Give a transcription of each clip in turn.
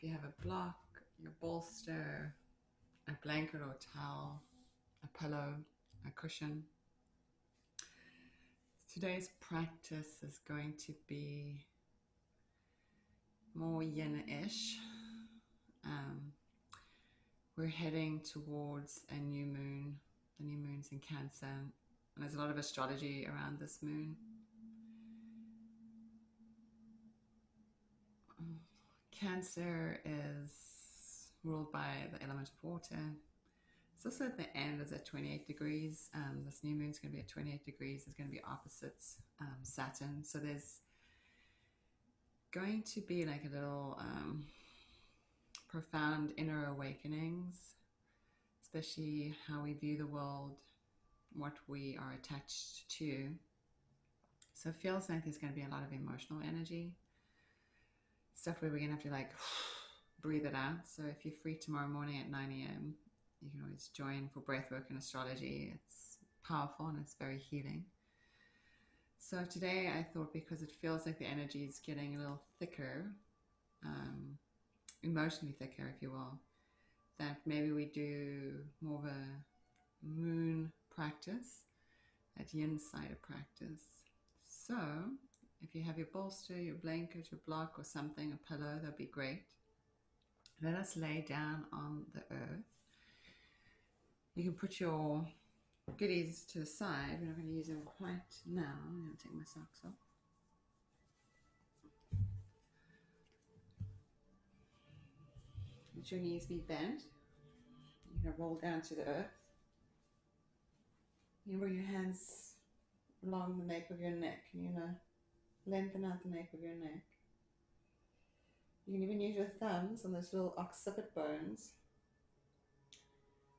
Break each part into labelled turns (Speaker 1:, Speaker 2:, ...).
Speaker 1: you have a block, your bolster, a blanket or towel, a pillow, a cushion. Today's practice is going to be more yin-ish. We're heading towards a new moon. The new moon's in Cancer, and there's a lot of astrology around this moon. Cancer is ruled by the element of water. It's also at the end, it's at 28 degrees. This new moon's going to be at 28 degrees. It's going to be opposites Saturn. So there's going to be like a little profound inner awakenings, especially how we view the world, what we are attached to. So it feels like there's going to be a lot of emotional energy, stuff where we're going to have to like breathe it out. So if you're free tomorrow morning at 9 a.m., you can always join for breathwork and astrology. It's powerful and it's very healing. So today I thought, because it feels like the energy is getting a little thicker, emotionally thicker, if you will, that maybe we do more of a moon practice, that yin side of practice. So if you have your bolster, your blanket, your block or something, a pillow, that'd be great. Let us lay down on the earth. You can put your goodies to the side. We're not going to use them quite now. I'm going to take my socks off. Let your knees be bent. You're going to roll down to the earth. You bring your hands along the nape of your neck, and you're going to lengthen out the nape of your neck. You can even use your thumbs on those little occiput bones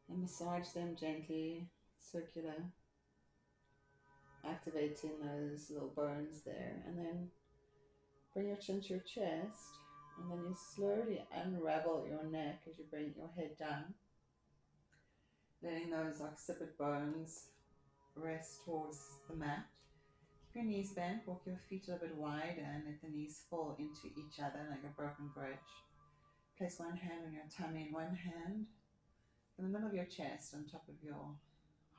Speaker 1: and massage them gently, circular, activating those little bones there. And then bring your chin to your chest, and then you slowly unravel your neck as you bring your head down, letting those occiput bones rest towards the mat. Keep your knees bent, walk your feet a little bit wide, and let the knees fall into each other like a broken bridge. Place one hand on your tummy and one hand in the middle of your chest on top of your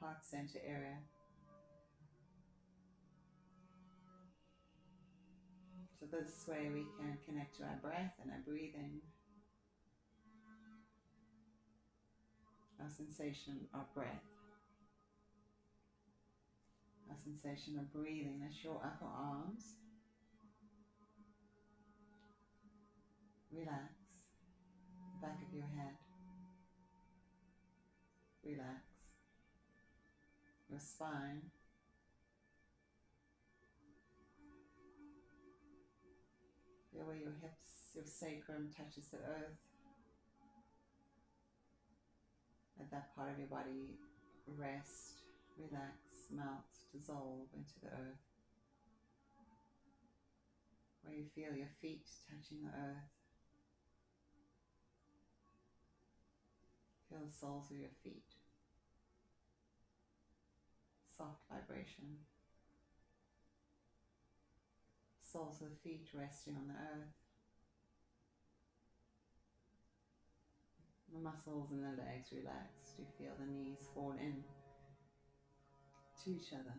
Speaker 1: heart center area. So this way we can connect to our breath and our breathing, our sensation of breath, our sensation of breathing. That's your upper arms. Relax. Back of your head. Relax. Your spine. Feel where your hips, your sacrum touches the earth. Let that part of your body rest, relax, melt, dissolve into the earth. Where you feel your feet touching the earth. Feel the soles of your feet. Soft vibration. Soles of the feet resting on the earth. The muscles in the legs relaxed. You feel the knees fall in to each other.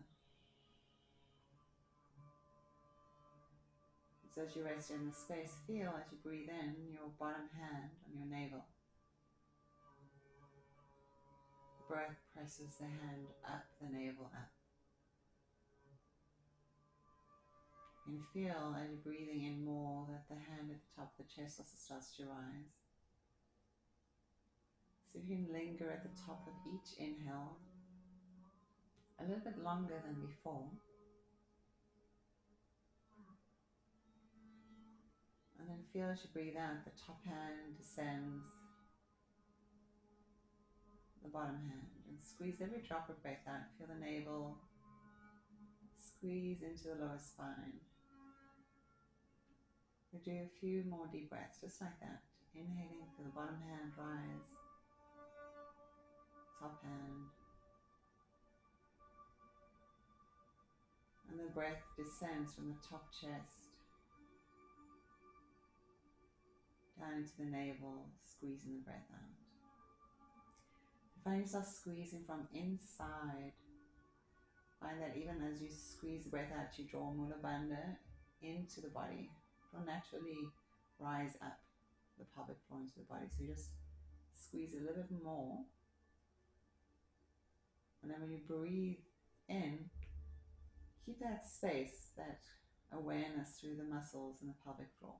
Speaker 1: So as you rest in the space, feel as you breathe in your bottom hand on your navel. The breath presses the hand up, the navel up. You can feel as you're breathing in more that the hand at the top of the chest also starts to rise. So you can linger at the top of each inhale a little bit longer than before. And then feel as you breathe out, the top hand descends the bottom hand, and squeeze every drop of breath out. Feel the navel squeeze into the lower spine. We do a few more deep breaths, just like that. Inhaling, feel the bottom hand rise, top hand, and the breath descends from the top chest down into the navel, squeezing the breath out. Find yourself squeezing from inside. Find that even as you squeeze the breath out, you draw Mula Bandha into the body. It will naturally rise up the pelvic floor into the body. So you just squeeze a little bit more. And then when you breathe in, keep that space, that awareness through the muscles in the pelvic floor.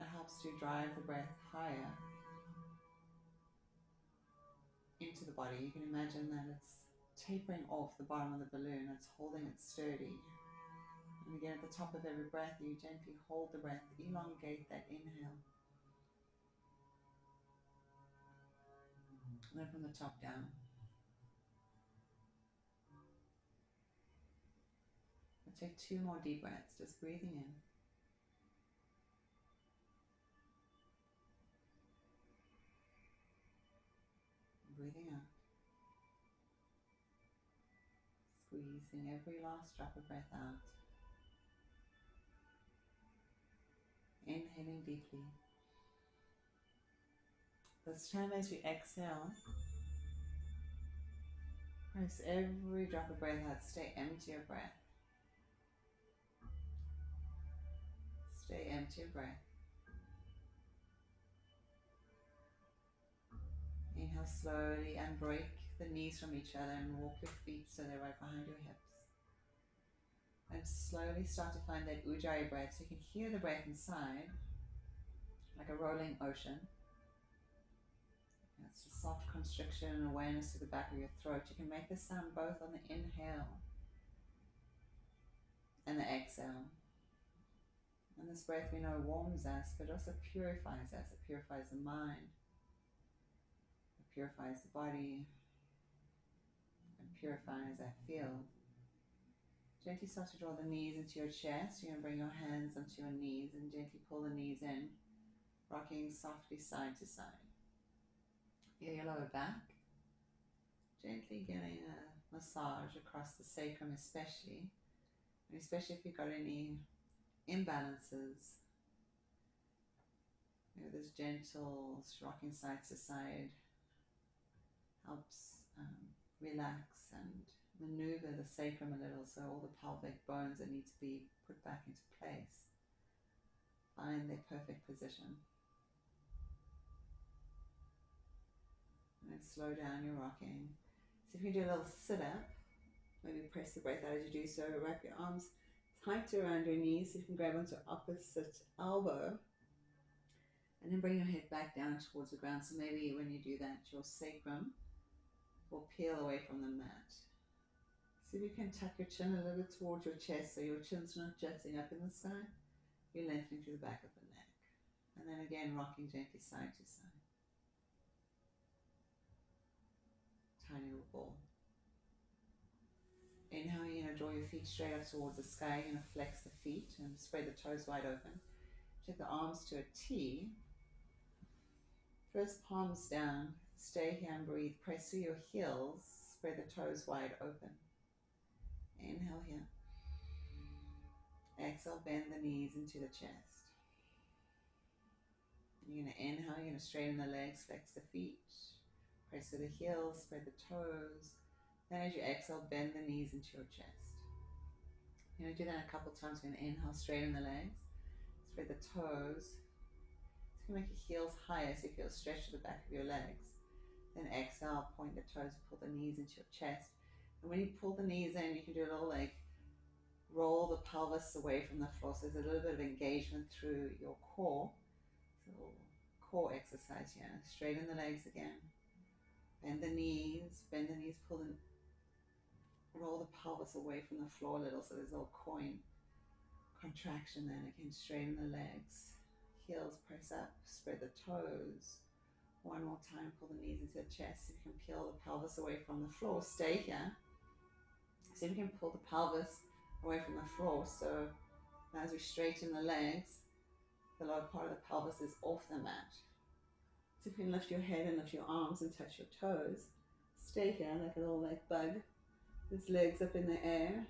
Speaker 1: It helps to drive the breath higher into the body. You can imagine that it's tapering off the bottom of the balloon, it's holding it sturdy. And again, at the top of every breath, you gently hold the breath, elongate that inhale. And then from the top down. We'll take 2 more deep breaths, just breathing in. Breathing out. Squeezing every last drop of breath out. Inhaling deeply. This time as you exhale, press every drop of breath out. Stay empty of breath. Stay empty of breath. Inhale slowly and break the knees from each other and walk your feet so they're right behind your hips. And slowly start to find that Ujjayi breath, so you can hear the breath inside, like a rolling ocean. It's a soft constriction and awareness to the back of your throat. You can make this sound both on the inhale and the exhale. And this breath we know warms us, but also purifies us. It purifies the mind, it purifies the body, and purifies that field. Gently start to draw the knees into your chest. You're going to bring your hands onto your knees and gently pull the knees in, rocking softly side to side. Feel your lower back. Gently getting a massage across the sacrum especially. And especially if you've got any imbalances. Maybe this gentle rocking side to side helps relax and maneuver the sacrum a little, so all the pelvic bones that need to be put back into place find their perfect position. And then slow down your rocking. So if you do a little sit-up, maybe press the breath out as you do so. Wrap your arms tight around your knees so you can grab onto opposite elbow. And then bring your head back down towards the ground. So maybe when you do that, your sacrum will peel away from the mat. See if you can tuck your chin a little bit towards your chest so your chin's not jutting up in the sky. You're lengthening through the back of the neck. And then again, rocking gently side to side. Tiny little ball. Inhale, you're going to draw your feet straight up towards the sky. You're going to flex the feet and spread the toes wide open. Take the arms to a T. First palms down. Stay here and breathe. Press through your heels. Spread the toes wide open. Inhale here. Exhale, bend the knees into the chest. You're going to inhale, you're going to straighten the legs, flex the feet. Press through the heels, spread the toes. Then as you exhale, bend the knees into your chest. You're going to do that a couple times. You're going to inhale, straighten the legs, spread the toes. It's going to make your heels higher so you feel stretch to the back of your legs. Then exhale, point the toes, pull the knees into your chest. And when you pull the knees in, you can do a little like roll the pelvis away from the floor. So there's a little bit of engagement through your core. So core exercise here. Straighten the legs again. Bend the knees, pull the, roll the pelvis away from the floor a little. So there's a little coin contraction then. Again, straighten the legs. Heels press up, spread the toes. One more time, pull the knees into the chest. You can peel the pelvis away from the floor. Stay here. So you can pull the pelvis away from the floor. So as we straighten the legs, the lower part of the pelvis is off the mat. So you can lift your head and lift your arms and touch your toes. Stay here like a little like bug. His legs up in the air.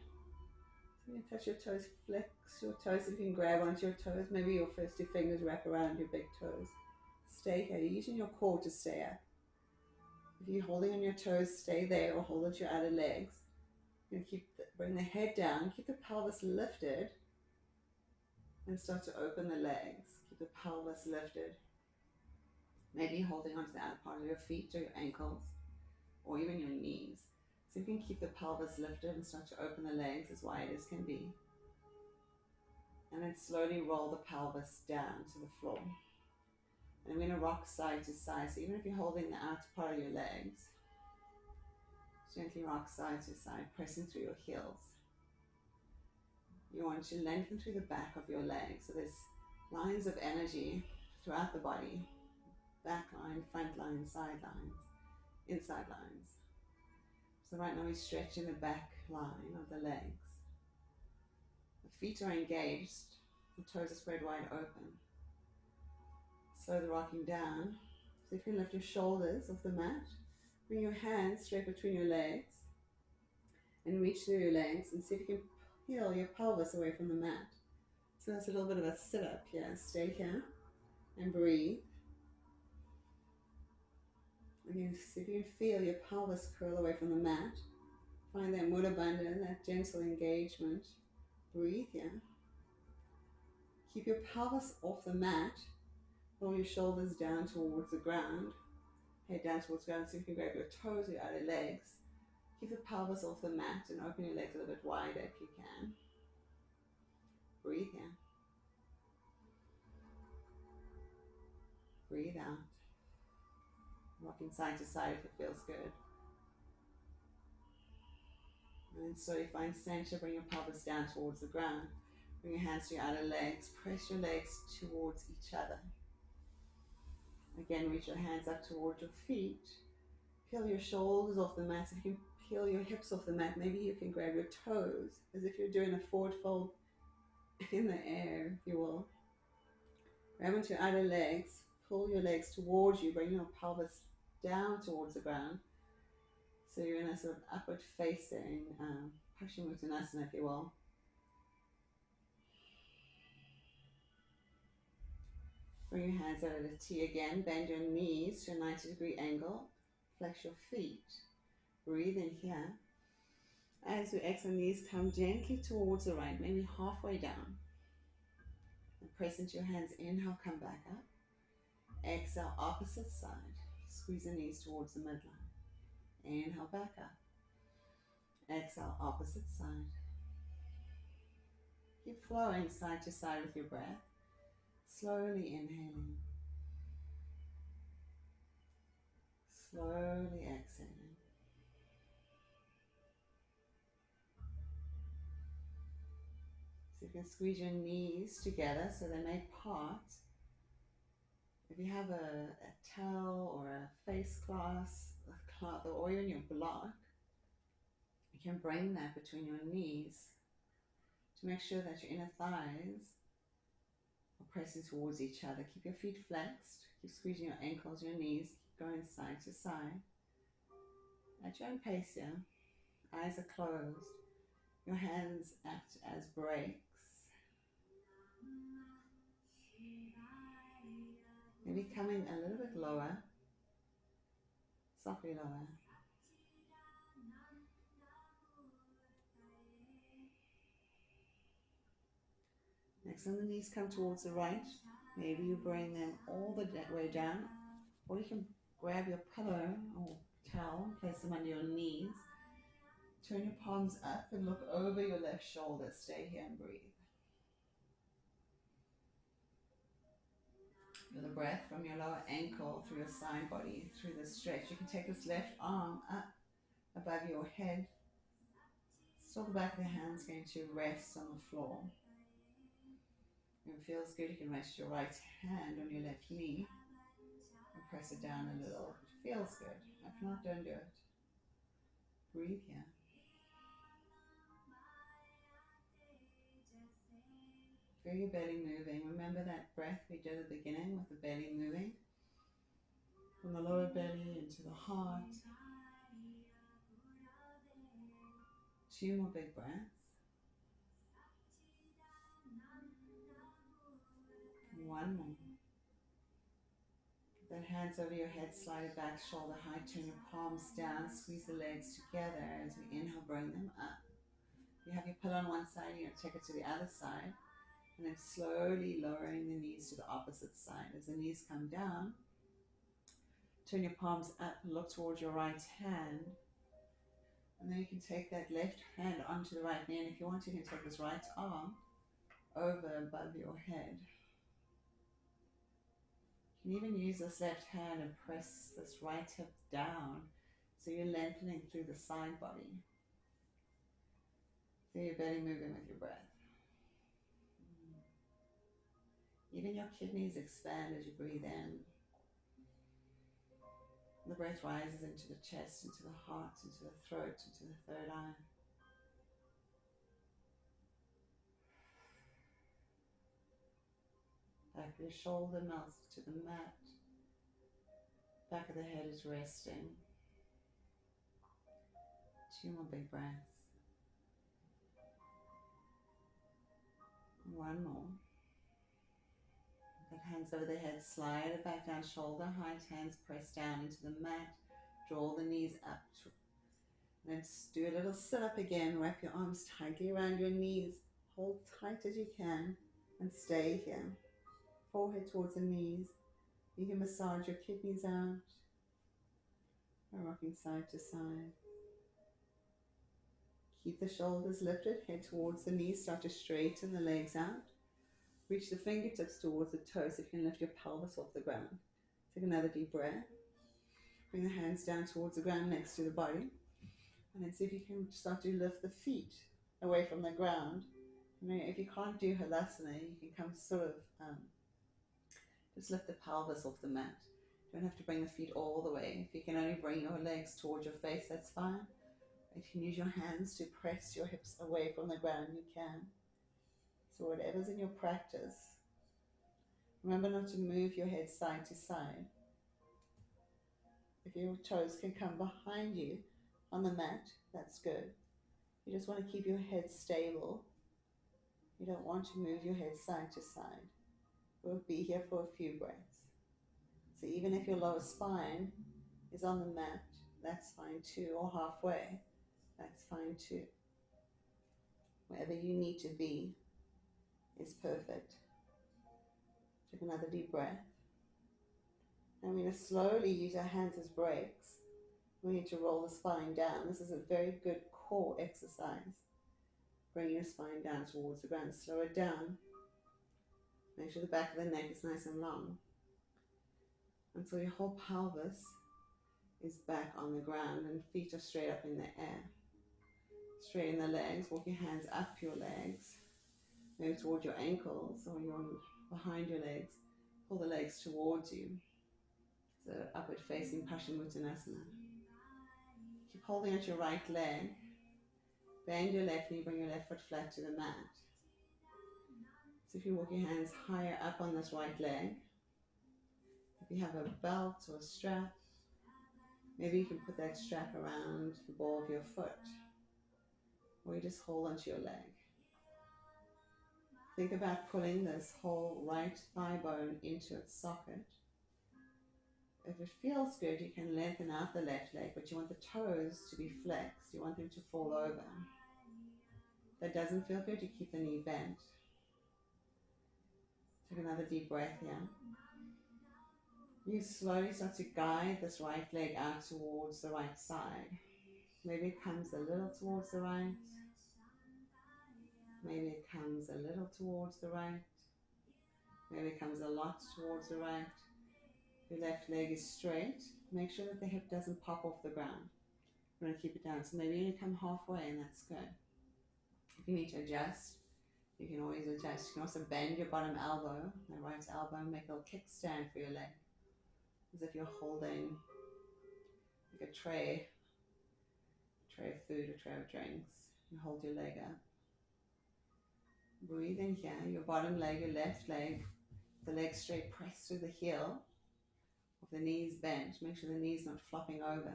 Speaker 1: You can touch your toes, flex your toes if you can grab onto your toes. Maybe your first two fingers wrap around your big toes. Stay here. You're using your core to stay up. If you're holding on your toes, stay there or hold onto your outer legs. You bring the head down, keep the pelvis lifted, and start to open the legs. Keep the pelvis lifted. Maybe holding onto the outer part of your feet or your ankles, or even your knees. So you can keep the pelvis lifted and start to open the legs as wide as can be. And then slowly roll the pelvis down to the floor. And we're going to rock side to side. So even if you're holding the outer part of your legs, gently rock side to side, pressing through your heels. You want to lengthen through the back of your legs. So there's lines of energy throughout the body. Back line, front line, side lines, inside lines. So right now we're stretching the back line of the legs. The feet are engaged. The toes are spread wide open. Slow the rocking down. So if you can lift your shoulders off the mat, bring your hands straight between your legs and reach through your legs and see if you can peel your pelvis away from the mat. So that's a little bit of a sit-up here. Stay here and breathe. Again, see if you can feel your pelvis curl away from the mat. Find that mula bandha, that gentle engagement. Breathe here. Keep your pelvis off the mat. Roll your shoulders down towards the ground. Head down towards the ground so you can grab your toes, your outer legs. Keep the pelvis off the mat and open your legs a little bit wider if you can. Breathe in. Breathe out. Rocking side to side if it feels good. And then slowly find center, bring your pelvis down towards the ground. Bring your hands to your outer legs. Press your legs towards each other. Again, reach your hands up towards your feet. Peel your shoulders off the mat. If you can peel your hips off the mat, maybe you can grab your toes as if you're doing a forward fold in the air, if you will. Grab onto your outer legs. Pull your legs towards you. Bring your pelvis down towards the ground. So you're in a sort of upward facing Paschimottanasana, if you will. Bring your hands out at a T again. Bend your knees to a 90-degree angle. Flex your feet. Breathe in here. As you exhale, knees come gently towards the right, maybe halfway down. And press into your hands. Inhale, come back up. Exhale, opposite side. Squeeze the knees towards the midline. Inhale, back up. Exhale, opposite side. Keep flowing side to side with your breath. Slowly inhaling. Slowly exhaling. So you can squeeze your knees together so they may part. If you have a towel or a face cloth or even your block, you can bring that between your knees to make sure that your inner thighs are pressing towards each other. Keep your feet flexed. Keep squeezing your ankles, your knees. Keep going side to side. At your own pace here. Eyes are closed. Your hands act as brakes. Maybe coming a little bit lower. Softly lower. Next time the knees come towards the right, maybe you bring them all the way down, or you can grab your pillow or towel, place them under your knees, turn your palms up and look over your left shoulder. Stay here and breathe. Feel the breath from your lower ankle through your side body, through the stretch. You can take this left arm up above your head. Still the back of the hands going to rest on the floor. If it feels good, you can rest your right hand on your left knee and press it down a little. If it feels good. If not, don't do it. Breathe here. Feel your belly moving. Remember that breath we did at the beginning with the belly moving? From the lower belly into the heart. 2 more big breaths. One more. Then hands over your head, slide it back, shoulder height, turn your palms down, squeeze the legs together as we inhale, bring them up. You have your pillow on one side, you're going to take it to the other side, and then slowly lowering the knees to the opposite side. As the knees come down, turn your palms up, look towards your right hand, and then you can take that left hand onto the right knee, and if you want, you can take this right arm over above your head. You can even use this left hand and press this right hip down so you're lengthening through the side body. Feel your belly moving with your breath. Even your kidneys expand as you breathe in. The breath rises into the chest, into the heart, into the throat, into the third eye. Back of your shoulder melts to the mat. Back of the head is resting. 2 more big breaths. 1 more. Put hands over the head, slide it back down, shoulder height, hands press down into the mat. Draw the knees up. And then do a little sit up again. Wrap your arms tightly around your knees. Hold tight as you can and stay here. Forehead towards the knees. You can massage your kidneys out. Or rocking side to side. Keep the shoulders lifted, head towards the knees, start to straighten the legs out. Reach the fingertips towards the toes if you can lift your pelvis off the ground. Take another deep breath. Bring the hands down towards the ground next to the body. And then see if you can start to lift the feet away from the ground. You know, if you can't do Halasana, you can come sort of, just lift the pelvis off the mat. You don't have to bring the feet all the way. If you can only bring your legs towards your face, that's fine. If you can use your hands to press your hips away from the ground, you can. So whatever's in your practice, remember not to move your head side to side. If your toes can come behind you on the mat, that's good. You just want to keep your head stable. You don't want to move your head side to side. We'll be here for a few breaths. So even if your lower spine is on the mat, that's fine too, or halfway, that's fine too. Wherever you need to be is perfect. Take another deep breath. Now we're going to slowly use our hands as brakes. We need to roll the spine down. This is a very good core exercise. Bring your spine down towards the ground. Slow it down. Make sure the back of the neck is nice and long. Until your whole pelvis is back on the ground and feet are straight up in the air. Straighten the legs. Walk your hands up your legs. Maybe towards your ankles or behind your legs. Pull the legs towards you. So upward facing Paschimottanasana. Keep holding at your right leg. Bend your left knee, bring your left foot flat to the mat. So if you walk your hands higher up on this right leg, if you have a belt or a strap, maybe you can put that strap around the ball of your foot. Or you just hold onto your leg. Think about pulling this whole right thigh bone into its socket. If it feels good, you can lengthen out the left leg, but you want the toes to be flexed. You want them to fall over. If that doesn't feel good, you keep the knee bent. Take another deep breath here. You slowly start to guide this right leg out towards the right side. Maybe it comes a little towards the right. Maybe it comes a little towards the right. Maybe it comes a lot towards the right. Your left leg is straight. Make sure that the hip doesn't pop off the ground. We're going to keep it down. So maybe you come halfway and that's good. If you need to adjust, you can always adjust. You can also bend your bottom elbow, the right elbow, and make a little kickstand for your leg. As if you're holding like a tray of food, a tray of drinks. You hold your leg up. Breathe in here. Your bottom leg, your left leg, the leg straight, press through the heel. The knees bent. Make sure the knees not flopping over.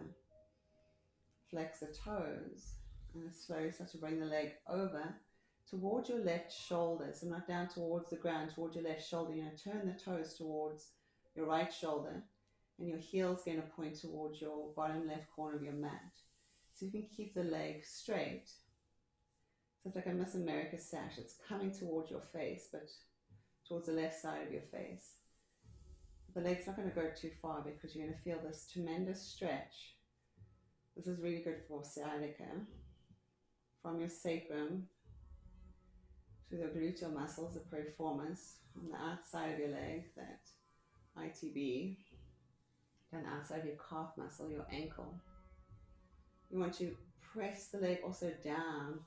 Speaker 1: Flex the toes and then slowly start to bring the leg over towards your left shoulder, so not down towards the ground, towards your left shoulder. You're going to turn the toes towards your right shoulder, and your heel's going to point towards your bottom left corner of your mat. So you can keep the leg straight. So it's like a Miss America sash. It's coming towards your face, but towards the left side of your face. The leg's not going to go too far because you're going to feel this tremendous stretch. This is really good for sciatica. From your sacrum to the gluteal muscles, the piriformis, on the outside of your leg, that ITB, then outside of your calf muscle, your ankle. You want to press the leg also down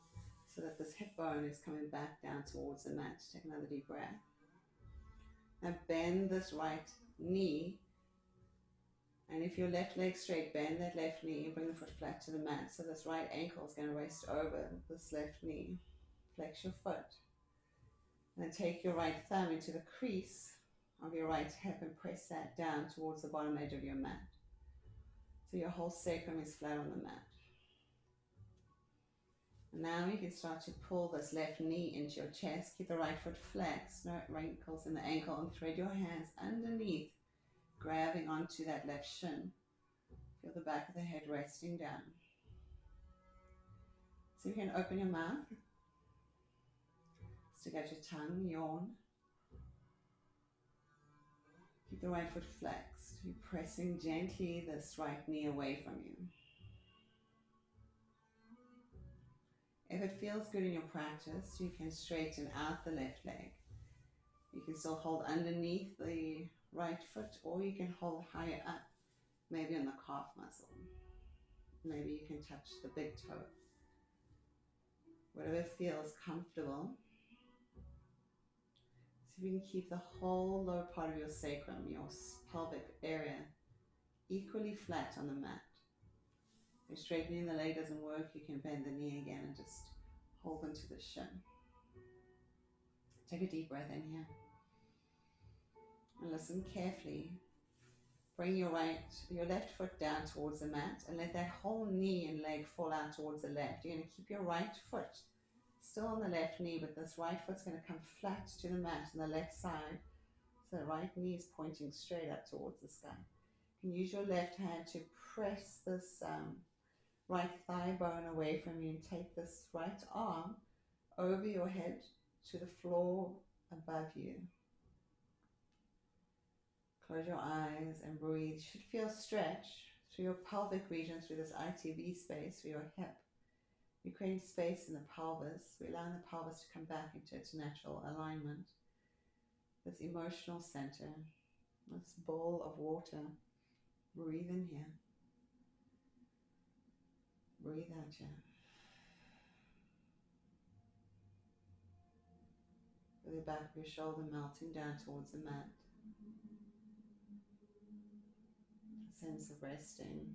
Speaker 1: so that this hip bone is coming back down towards the mat. Take another deep breath. Now bend this right knee, and if your left leg's straight, bend that left knee and bring the foot flat to the mat. So this right ankle is going to rest over this left knee. Flex your foot. And then take your right thumb into the crease of your right hip and press that down towards the bottom edge of your mat. So your whole sacrum is flat on the mat. And now you can start to pull this left knee into your chest. Keep the right foot flexed, no wrinkles in the ankle, and thread your hands underneath, grabbing onto that left shin. Feel the back of the head resting down. So you can open your mouth, stick out your tongue, yawn. Keep the right foot flexed. You're pressing gently this right knee away from you. If it feels good in your practice, you can straighten out the left leg. You can still hold underneath the right foot, or you can hold higher up, maybe on the calf muscle. Maybe you can touch the big toe. Whatever feels comfortable. So you can keep the whole lower part of your sacrum, your pelvic area, equally flat on the mat. If straightening the leg doesn't work, you can bend the knee again and just hold onto the shin. Take a deep breath in here. And listen carefully. Bring your left foot down towards the mat and let that whole knee and leg fall out towards the left. You're going to keep your right foot still on the left knee, but this right foot's going to come flat to the mat on the left side. So the right knee is pointing straight up towards the sky. You can use your left hand to press this right thigh bone away from you and take this right arm over your head to the floor above you. Close your eyes and breathe. You should feel stretch through your pelvic region, through this ITB space, through your hip. You're creating space in the pelvis. We're allowing the pelvis to come back into its natural alignment. This emotional center, this bowl of water. Breathe in here. Breathe out here. Feel the back of your shoulder melting down towards the mat. A sense of resting.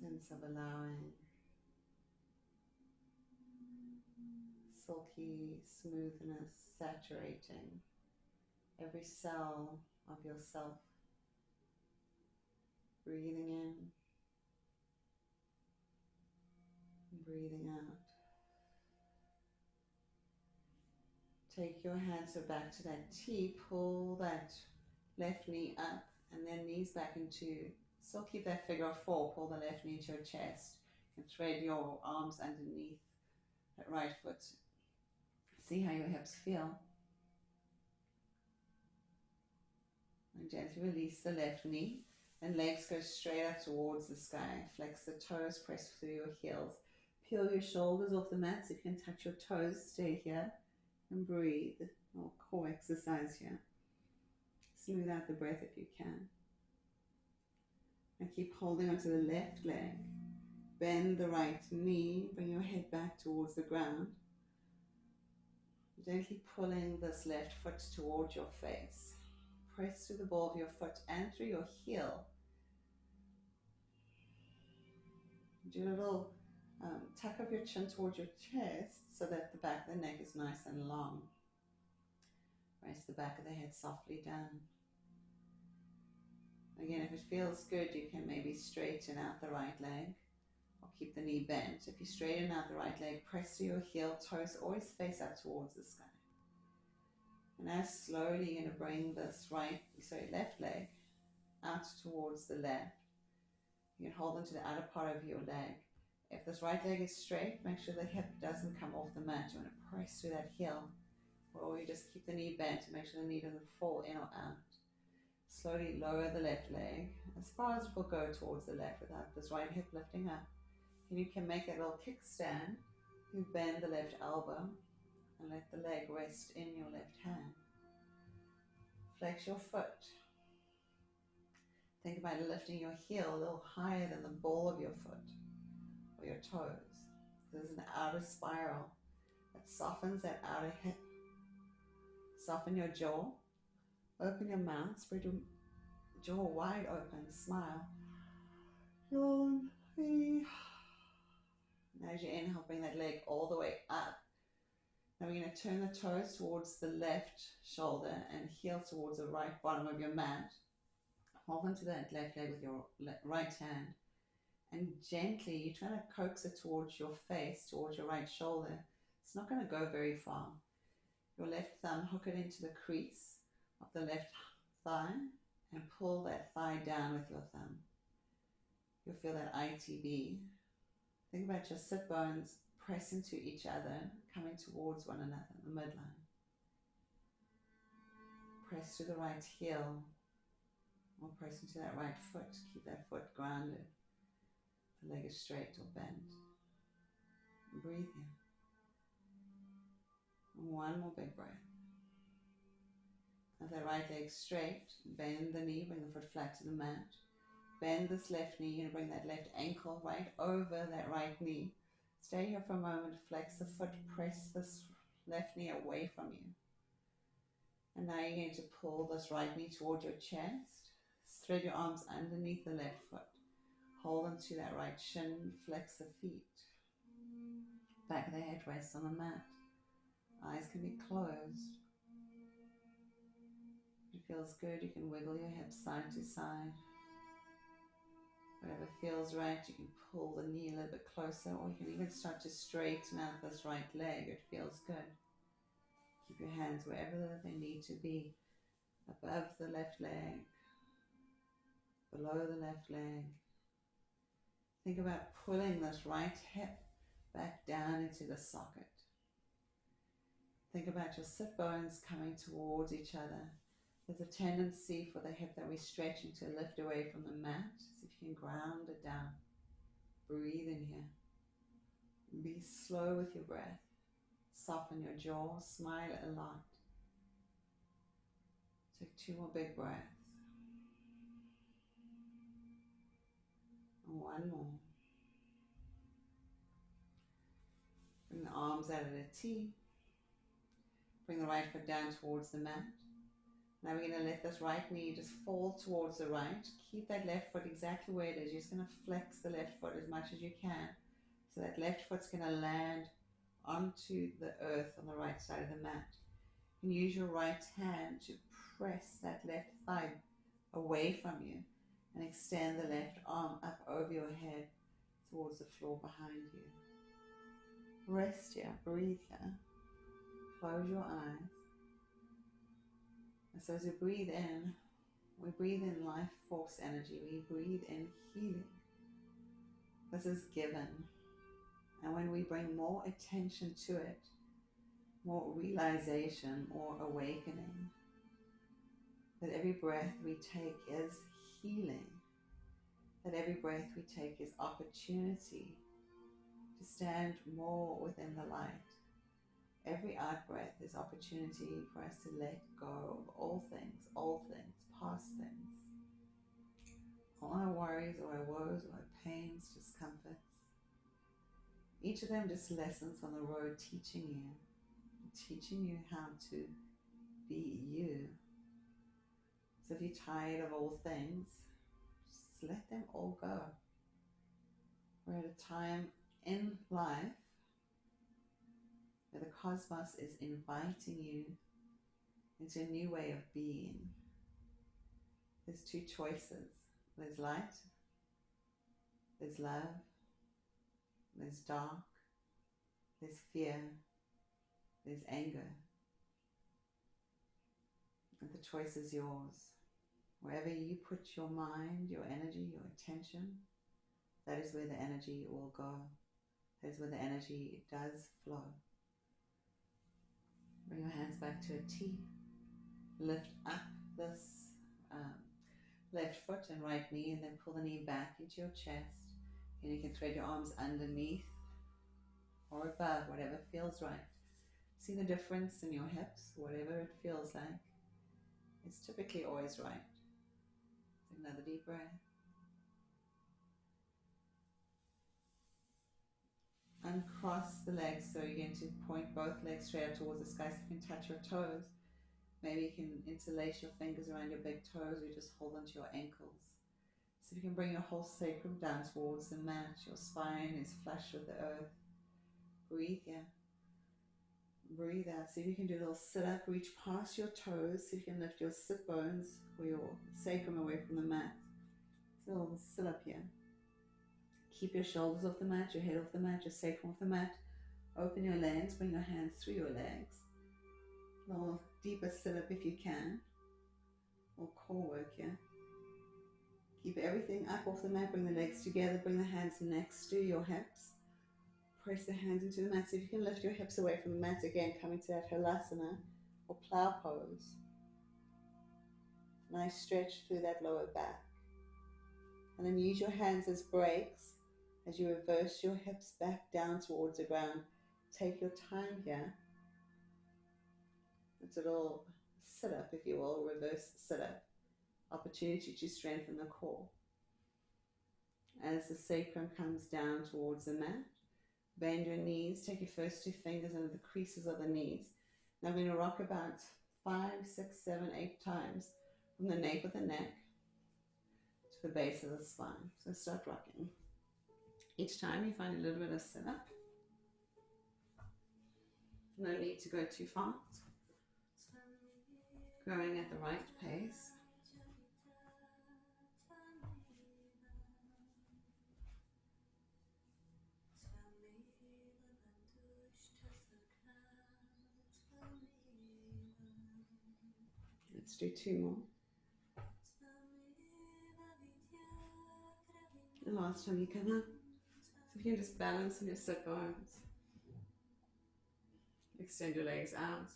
Speaker 1: Sense of allowing. Silky smoothness saturating every cell of yourself. Breathing in, breathing out. Take your hands back to that T, pull that left knee up and then knees back into, still keep that figure of four, pull the left knee into your chest and thread your arms underneath that right foot. See how your hips feel. And gently release the left knee and legs go straight up towards the sky. Flex the toes, press through your heels. Peel your shoulders off the mat so you can touch your toes. Stay here and breathe. Little core exercise here. Smooth out the breath if you can. And keep holding onto the left leg. Bend the right knee. Bring your head back towards the ground. Gently pulling this left foot towards your face. Press through the ball of your foot and through your heel. Do a little tuck of your chin towards your chest so that the back of the neck is nice and long. Press the back of the head softly down. Again, if it feels good, you can maybe straighten out the right leg. or keep the knee bent. If you straighten out the right leg, press through your heel, toes always face up towards the sky. And now slowly you're going to bring this left leg out towards the left. You can hold onto the outer part of your leg. If this right leg is straight, make sure the hip doesn't come off the mat. You want to press through that heel. Or you just keep the knee bent to make sure the knee doesn't fall in or out. Slowly lower the left leg as far as it will go towards the left without this right hip lifting up. And you can make a little kickstand. You bend the left elbow and let the leg rest in your left hand. Flex your foot. Think about lifting your heel a little higher than the ball of your foot or your toes. There's an outer spiral that softens that outer hip. Soften your jaw. Open your mouth. Spread your jaw wide open. Smile. Yawn. Now as you inhale, bring that leg all the way up. Now we're going to turn the toes towards the left shoulder and heel towards the right bottom of your mat. Hold onto that left leg with your right hand. And gently, you're trying to coax it towards your face, towards your right shoulder. It's not going to go very far. Your left thumb, hook it into the crease of the left thigh and pull that thigh down with your thumb. You'll feel that ITB. Think about your sit bones press into each other, coming towards one another, the midline. Press through the right heel, or press into that right foot. Keep that foot grounded. The leg is straight or bent. Breathe in. One more big breath. Have that right leg straight. Bend the knee, bring the foot flat to the mat. Bend this left knee and bring that left ankle right over that right knee. Stay here for a moment, flex the foot, press this left knee away from you. And now you're going to pull this right knee towards your chest. Thread your arms underneath the left foot. Hold onto that right shin, flex the feet. Back of the head rests on the mat. Eyes can be closed. If it feels good, you can wiggle your hips side to side. Whatever feels right, you can pull the knee a little bit closer, or you can even start to straighten out this right leg. It feels good. Keep your hands wherever they need to be. Above the left leg, below the left leg. Think about pulling this right hip back down into the socket. Think about your sit bones coming towards each other. There's a tendency for the hip that we're stretching to lift away from the mat. So if you can ground it down. Breathe in here. Be slow with your breath. Soften your jaw. Smile a lot. Take 2 more big breaths. And 1 more. Bring the arms out at a T. Bring the right foot down towards the mat. Now we're going to let this right knee just fall towards the right. Keep that left foot exactly where it is. You're just going to flex the left foot as much as you can. So that left foot's going to land onto the earth on the right side of the mat. You can use your right hand to press that left thigh away from you and extend the left arm up over your head towards the floor behind you. Rest here, breathe here. Close your eyes. And so as we breathe in, we breathe in life force energy. We breathe in healing. This is given. And when we bring more attention to it, more realization, more awakening, that every breath we take is healing, that every breath we take is opportunity to stand more within the light. Every out breath is opportunity for us to let go of all things, past things. All our worries or our woes or our pains, discomforts. Each of them just lessons on the road teaching you how to be you. So if you're tired of all things, just let them all go. We're at a time in life where the cosmos is inviting you into a new way of being. There's 2 choices. There's light, there's love, there's dark, there's fear, there's anger. And the choice is yours. Wherever you put your mind, your energy, your attention, that is where the energy will go. That is where the energy does flow. Bring your hands back to a T. Lift up this left foot and right knee, and then pull the knee back into your chest. And you can thread your arms underneath or above, whatever feels right. See the difference in your hips, whatever it feels like. It's typically always right. Take another deep breath. Uncross the legs so you're going to point both legs straight up towards the sky so you can touch your toes. Maybe you can interlace your fingers around your big toes or you just hold onto your ankles. So you can bring your whole sacrum down towards the mat. Your spine is flush with the earth. Breathe in. Breathe out. See if you can do a little sit-up. Reach past your toes. See if you can lift your sit bones or your sacrum away from the mat. So a little sit-up here. Keep your shoulders off the mat, your head off the mat, your sacrum off the mat. Open your legs. Bring your hands through your legs. A little deeper sit-up if you can. Or core work here. Keep everything up off the mat. Bring the legs together. Bring the hands next to your hips. Press the hands into the mat. See if you can lift your hips away from the mat again. Coming to that halasana or plow pose. Nice stretch through that lower back. And then use your hands as brakes as you reverse your hips back down towards the ground. Take your time here. It's a little sit-up, if you will, reverse sit-up. Opportunity to strengthen the core. As the sacrum comes down towards the mat, bend your knees. Take your first two fingers under the creases of the knees. Now I'm going to rock about 5, 6, 7, 8 times from the nape of the neck to the base of the spine. So start rocking. Each time you find a little bit of sit-up. No need to go too fast. Going at the right pace. Let's do 2 more. The last time you come up, so if you can just balance on your sit bones. Extend your legs out.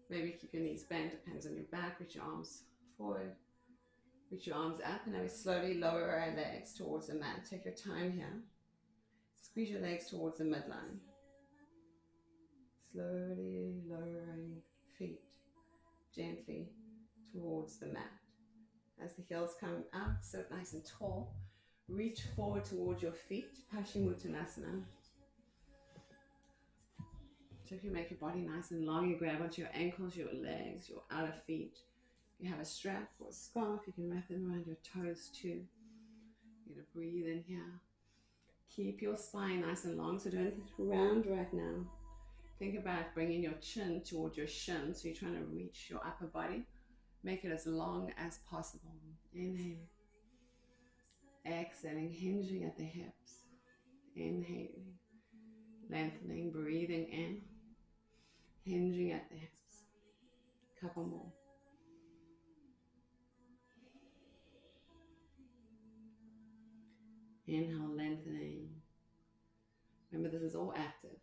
Speaker 1: Maybe keep your knees bent, depends on your back. Reach your arms forward. Reach your arms up, and now we slowly lower our legs towards the mat. Take your time here. Squeeze your legs towards the midline. Slowly lowering feet gently towards the mat. As the heels come out, sit nice and tall. Reach forward towards your feet, Paschimottanasana. So if you make your body nice and long, you grab onto your ankles, your legs, your outer feet. If you have a strap or a scarf, you can wrap them around your toes too. You're going to breathe in here. Keep your spine nice and long, so don't round right now. Think about bringing your chin towards your shin, so you're trying to reach your upper body. Make it as long as possible. Inhale. Exhaling, hinging at the hips. Inhaling. Lengthening, breathing in. Hinging at the hips. Couple more. Inhale, lengthening. Remember, this is all active.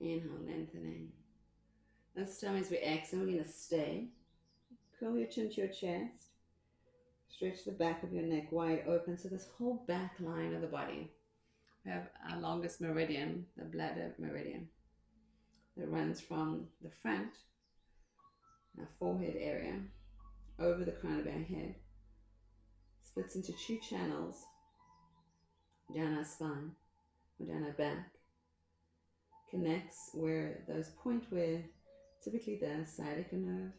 Speaker 1: Inhale, lengthening. This time as we exhale, we're going to stay. Curl your chin to your chest. Stretch the back of your neck wide open. So this whole back line of the body. We have our longest meridian, the bladder meridian, that runs from the front, our forehead area, over the crown of our head. Splits into 2 channels down our spine or down our back. Connects where those point where typically the sciatica nerve.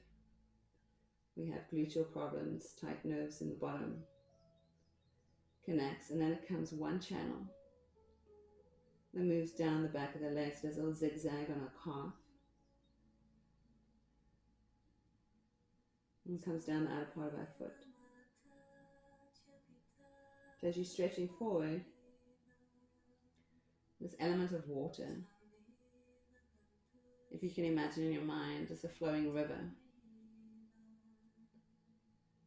Speaker 1: We have gluteal problems, tight nerves in the bottom. Connects, and then it comes 1 channel. Then moves down the back of the legs, does a little zigzag on our calf. And comes down the outer part of our foot. So as you're stretching forward, this element of water. If you can imagine in your mind as a flowing river,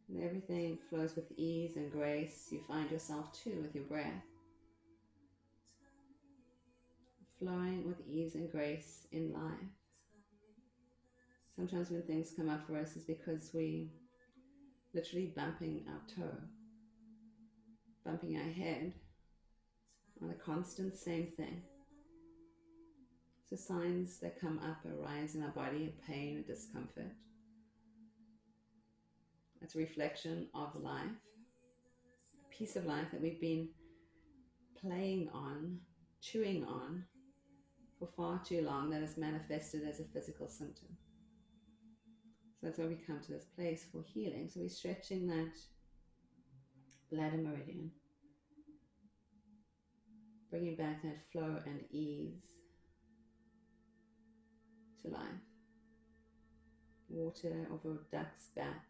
Speaker 1: and everything flows with ease and grace, you find yourself too with your breath, flowing with ease and grace in life. Sometimes when things come up for us is because we literally bumping our toe, bumping our head on the constant same thing. So signs that come up arise in our body of pain and discomfort. It's a reflection of life, a piece of life that we've been playing on, chewing on for far too long, that is manifested as a physical symptom. So that's why we come to this place for healing. So we're stretching that bladder meridian, bringing back that flow and ease to life. Water over a duck's back.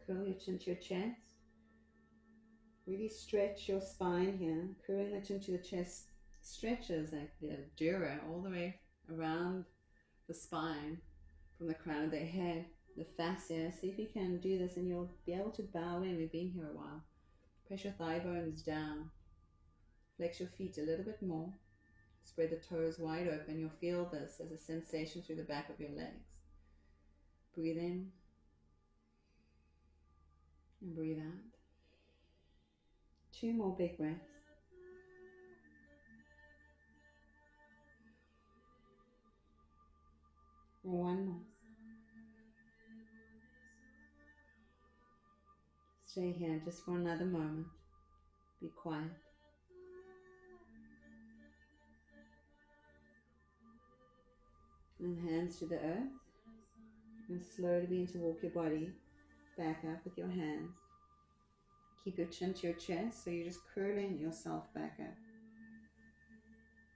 Speaker 1: Curl your chin to your chest. Really stretch your spine here. Curling the chin to the chest stretches like the dura all the way around the spine, from the crown of their head, the fascia. See if you can do this and you'll be able to bow in. We've been here a while. Press your thigh bones down. Flex your feet a little bit more. Spread the toes wide open. You'll feel this as a sensation through the back of your legs. Breathe in and breathe out. 2 more big breaths. One more. Stay here just for another moment. Be quiet. And hands to the earth. And slowly begin to walk your body back up with your hands. Keep your chin to your chest, so you're just curling yourself back up.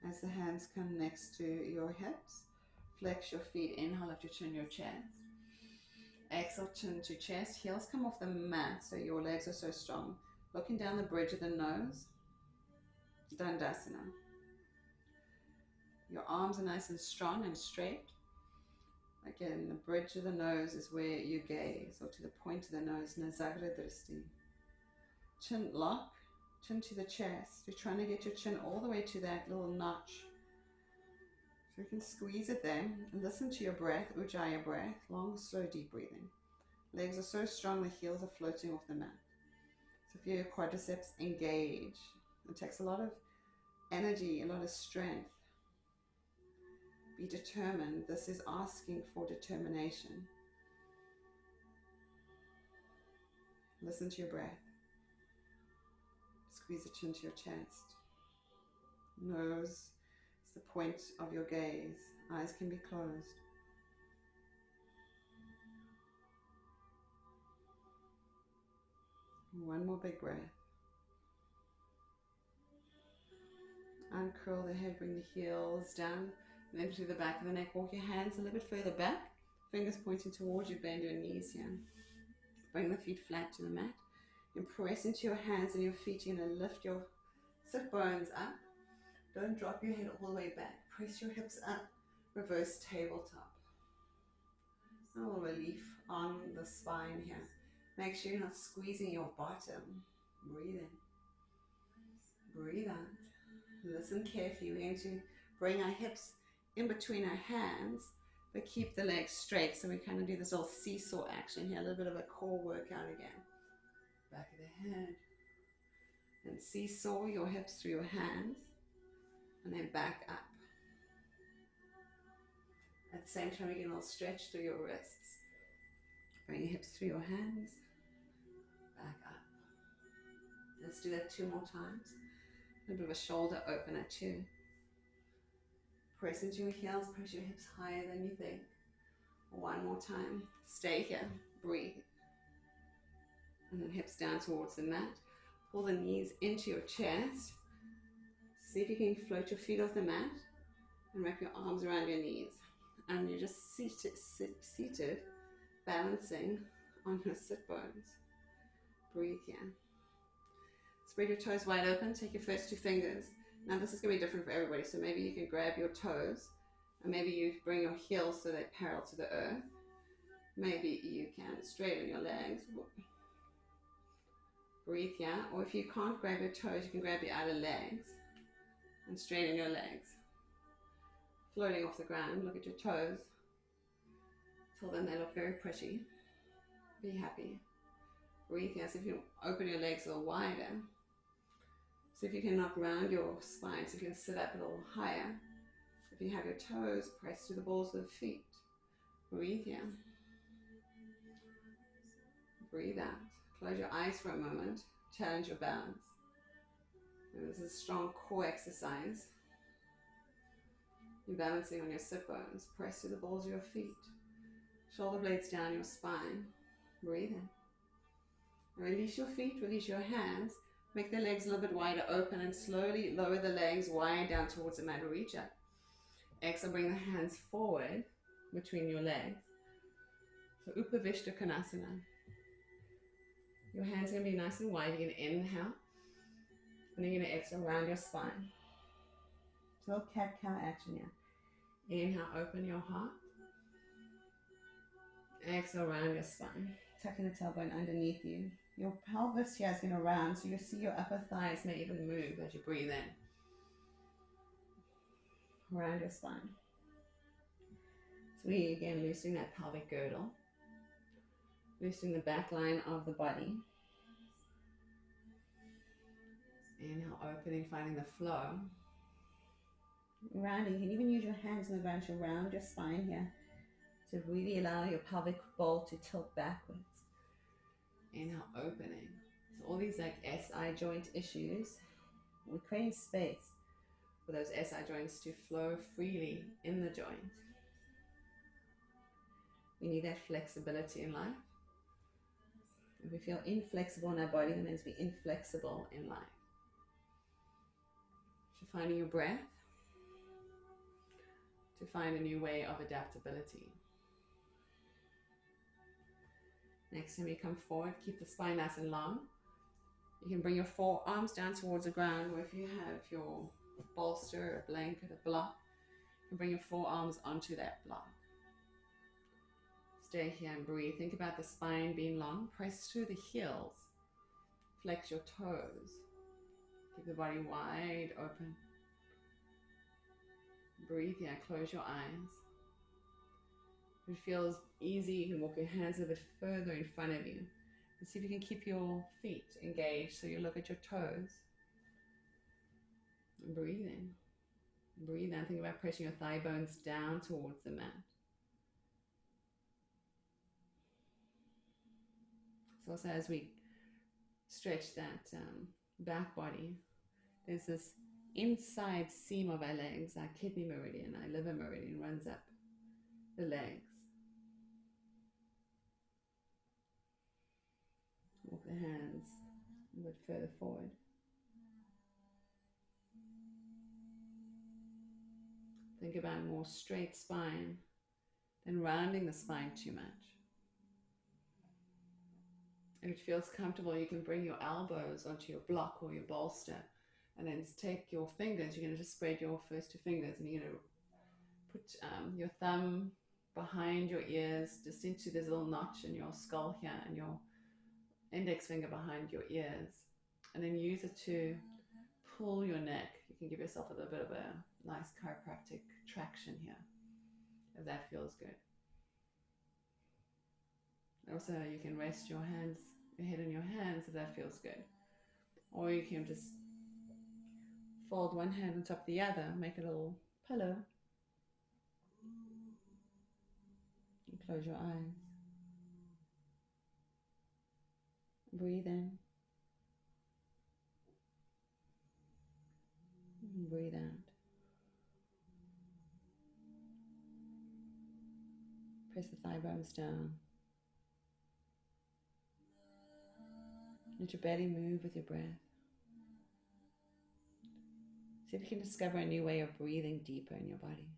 Speaker 1: As the hands come next to your hips, flex your feet, inhale, lift your chin to your chest. Exhale, chin to chest, heels come off the mat so your legs are so strong. Looking down the bridge of the nose, Dandasana. Your arms are nice and strong and straight. Again, the bridge of the nose is where you gaze, or to the point of the nose, Nasagra Drishti. Chin lock, chin to the chest. You're trying to get your chin all the way to that little notch. So you can squeeze it there and listen to your breath, Ujjayi breath, long, slow, deep breathing. Legs are so strong, the heels are floating off the mat. So feel your quadriceps engage. It takes a lot of energy, a lot of strength. Be determined. This is asking for determination. Listen to your breath. Squeeze the chin to your chest. Nose is the point of your gaze. Eyes can be closed. One more big breath. Uncurl the head, bring the heels down, and then through the back of the neck. Walk your hands a little bit further back. Fingers pointing towards you, bend your knees here. Bring the feet flat to the mat. And press into your hands and your feet. You're going to lift your sit bones up. Don't drop your head all the way back. Press your hips up. Reverse tabletop. A little relief on the spine here. Make sure you're not squeezing your bottom. Breathe in. Breathe out. Listen carefully. We're going to bring our hips in between our hands, but keep the legs straight. So we kind of do this little seesaw action here. A little bit of a core workout again. Back of the head. And seesaw your hips through your hands. And then back up. At the same time, you get a little stretch through your wrists. Bring your hips through your hands. Back up. Let's do that 2 more times. A little bit of a shoulder opener too. Press into your heels, press your hips higher than you think. 1 more time. Stay here. Breathe. And then hips down towards the mat. Pull the knees into your chest. See if you can float your feet off the mat and wrap your arms around your knees. And you're just seated
Speaker 2: balancing on your sit bones. Breathe here. Spread your toes wide open. Take your first 2 fingers. Now this is going to be different for everybody, so maybe you can grab your toes, and maybe you bring your heels so they're parallel to the earth. Maybe you can straighten your legs. Breathe here. Or if you can't grab your toes, you can grab your outer legs and straighten your legs. Floating off the ground, look at your toes. Till then they look very pretty. Be happy. Breathe here. So if you open your legs a little wider. So if you can knock around your spine, so if you can sit up a little higher. If you have your toes, press through the balls of the feet. Breathe here. Breathe out. Close your eyes for a moment. Challenge your balance. And this is a strong core exercise. You're balancing on your sit bones. Press through the balls of your feet. Shoulder blades down your spine. Breathe in. Release your feet, release your hands. Make the legs a little bit wider open and slowly lower the legs wide down towards the mat. Reach up. Exhale, bring the hands forward between your legs. So Upavishta Konasana. Your hands are going to be nice and wide. You're going to inhale. And then you're going to exhale around your spine. So little cat-cow action here. Inhale, open your heart. Exhale around your spine. Tucking the tailbone underneath you. Your pelvis here is going to round, so you'll see your upper thighs may even move as you breathe in. Around your spine. So we again loosening that pelvic girdle. Loosening the back line of the body. Inhale, opening, finding the flow. Rounding, you can even use your hands in the ground to round your spine here. To really allow your pelvic bowl to tilt backwards. Inhale, opening. So all these like SI joint issues, we're creating space for those SI joints to flow freely in the joint. We need that flexibility in life. If we feel inflexible in our body, that means we're inflexible in life. So finding your breath to find a new way of adaptability. Next time you come forward, keep the spine nice and long. You can bring your forearms down towards the ground, or if you have your bolster, a blanket, a block, you can bring your forearms onto that block. Stay here and breathe. Think about the spine being long. Press through the heels. Flex your toes. Keep the body wide open. Breathe here. Close your eyes. If it feels easy, you can walk your hands a bit further in front of you. And see if you can keep your feet engaged so you look at your toes. And breathe in. Breathe out. Think about pressing your thigh bones down towards the mat. So also as we stretch that back body, there's this inside seam of our legs, our kidney meridian, our liver meridian runs up the legs. Walk the hands a bit further forward. Think about a more straight spine than rounding the spine too much. If it feels comfortable, you can bring your elbows onto your block or your bolster, and then take your fingers. You're going to just spread your first 2 fingers, and you're going to put your thumb behind your ears, just into this little notch in your skull here, and your index finger behind your ears, and then use it to pull your neck. You can give yourself a little bit of a nice chiropractic traction here, if that feels good. Also, you can rest your hands, your head in your hands, if that feels good. Or you can just fold one hand on top of the other, make a little pillow. And close your eyes. Breathe in. And breathe out. Press the thigh bones down. Let your belly move with your breath. See if you can discover a new way of breathing deeper in your body.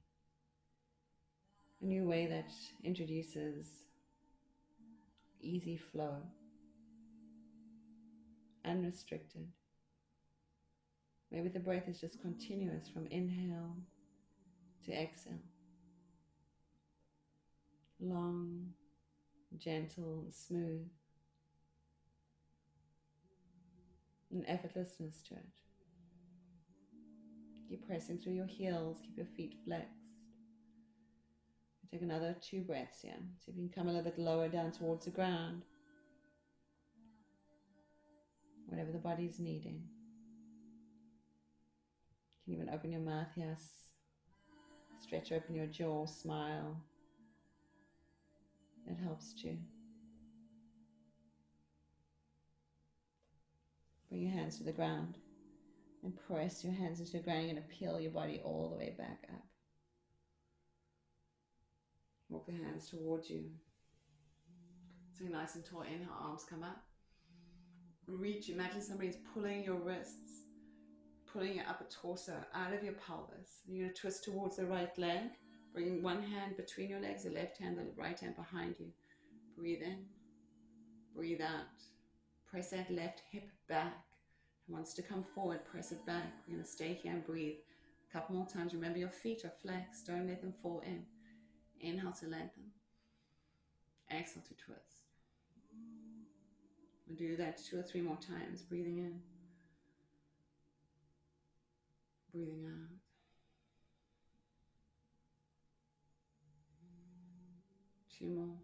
Speaker 2: A new way that introduces
Speaker 1: easy flow, unrestricted. Maybe the breath is just continuous from inhale to exhale. Long, gentle, and smooth. An effortlessness to it. Keep pressing through your heels, keep your feet flexed. Take another 2 breaths here. See if you can come a little bit lower down towards the ground. Whatever the body's needing. You can even open your mouth here. Stretch open your jaw, smile. It helps too. Bring your hands to the ground and press your hands into the ground. You're going to peel your body all the way back up. Walk the hands towards you. Sitting nice and tall. Inhale, arms come up. Reach. Imagine somebody's pulling your wrists, pulling your upper torso out of your pelvis. You're going to twist towards the right leg. Bring one hand between your legs, the left hand, the right hand behind you. Breathe in. Breathe out. Press that left hip back. It wants to come forward. Press it back. We're going to stay here and breathe. A couple more times. Remember, your feet are flexed. Don't let them fall in. Inhale to lengthen. Exhale to twist. We'll do that 2 or 3 more times. Breathing in. Breathing out. Two more.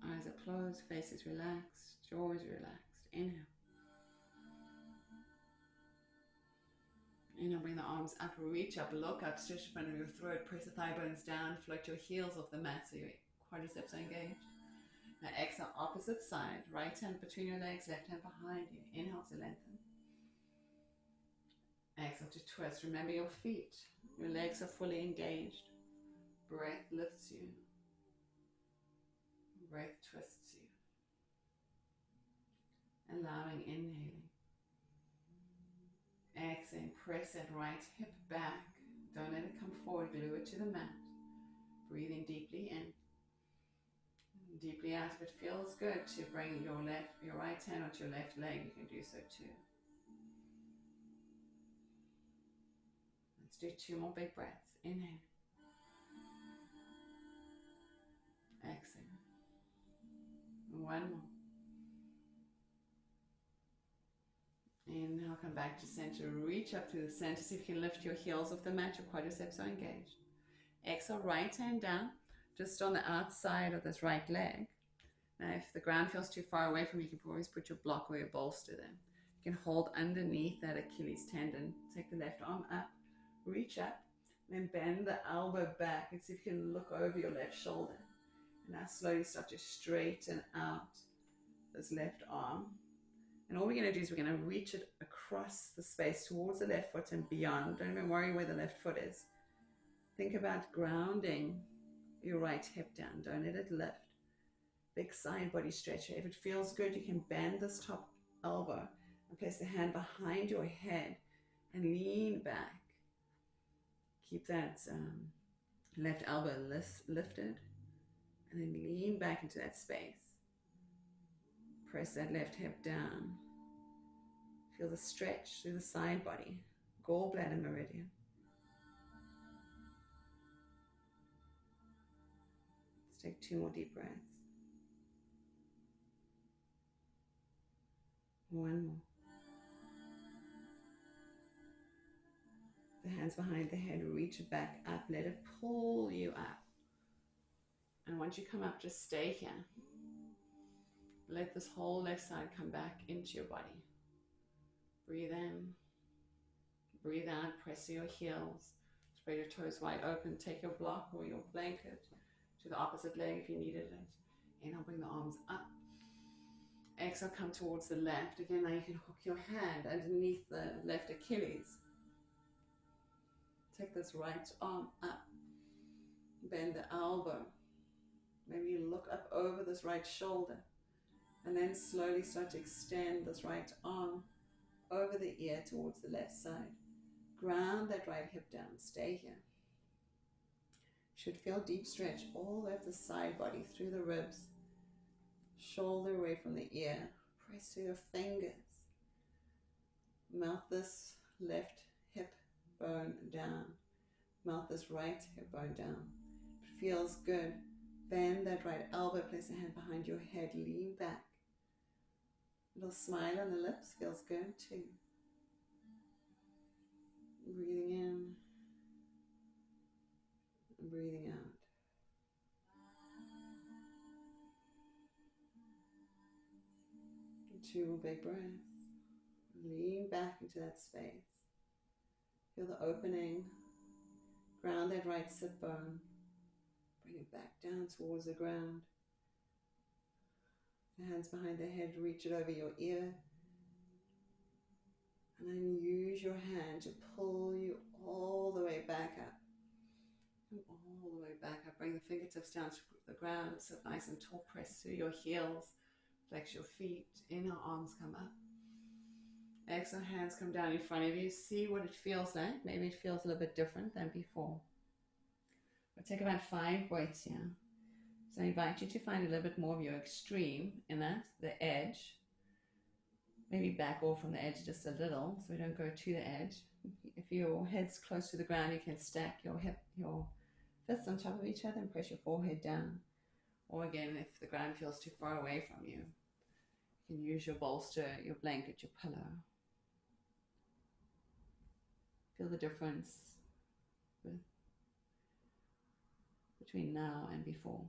Speaker 1: Eyes are closed. Face is relaxed. Jaw is relaxed. Inhale. Inhale, bring the arms up, reach up, look up, stretch the front of your throat, press the thigh bones down, float your heels off the mat so your quadriceps are engaged. Now exhale, opposite side, right hand between your legs, left hand behind you. Inhale to lengthen. Exhale to twist. Remember your feet, your legs are fully engaged. Breath lifts you. Breath twists you. Allowing inhaling. Exhale, press that right hip back. Don't let it come forward. Glue it to the mat. Breathing deeply in. Deeply out. If it feels good to bring your right hand onto your left leg, you can do so too. Let's do 2 more big breaths. Inhale. Exhale. 1 more. Inhale, come back to center. Reach up through the center. See if you can lift your heels off the mat. Your quadriceps are engaged. Exhale, right hand down, just on the outside of this right leg. Now, if the ground feels too far away from you, you can always put your block or your bolster there. You can hold underneath that Achilles tendon. Take the left arm up, reach up, and then bend the elbow back and see if you can look over your left shoulder. And now slowly start to straighten out this left arm. And all we're going to do is we're going to reach it across the space towards the left foot and beyond. Don't even worry where the left foot is. Think about grounding your right hip down. Don't let it lift. Big side body stretcher. If it feels good, you can bend this top elbow and place the hand behind your head and lean back. Keep that left elbow lifted and then lean back into that space. Press that left hip down. Feel the stretch through the side body, gallbladder meridian. Let's take 2 more deep breaths. 1 more. The hands behind the head, reach it back up, let it pull you up. And once you come up, just stay here. Let this whole left side come back into your body. Breathe in, breathe out, press your heels, spread your toes wide open, take your block or your blanket to the opposite leg if you needed it. Inhale, bring the arms up. Exhale, come towards the left. Again, now you can hook your hand underneath the left Achilles. Take this right arm up, bend the elbow. Maybe you look up over this right shoulder and then slowly start to extend this right arm over the ear towards the left side. Ground that right hip down. Stay here.
Speaker 2: Should feel deep stretch all the way up the side body, through the ribs, shoulder away from the ear. Press through your fingers. Melt this left hip bone down. Melt this right hip bone down. If it feels good, bend that right elbow, place a hand behind your head, lean back. Little smile on the lips feels good too. Breathing in and breathing out. And 2 more big breaths. Lean back into that space. Feel the opening. Ground that right sit bone. Bring it back down towards the ground. The hands behind the head, reach it over your ear. And then use your hand to pull you all the way back up. And all the way back up. Bring the fingertips down to the ground. Sit nice and tall. Press through your heels. Flex your feet. Inhale, arms come up. Exhale, hands come down in front of you. See what it feels like. Maybe it feels a little bit different than before. We'll take about 5 breaths here. So I invite you to find a little bit more of your extreme in that, the edge. Maybe back off from the edge just a little so we don't go to the edge. If your head's close to the ground, you can stack your fists on top of each other and press your forehead down. Or again, if the ground feels too far away from you, you can use your bolster, your blanket, your pillow. Feel the difference between now and before.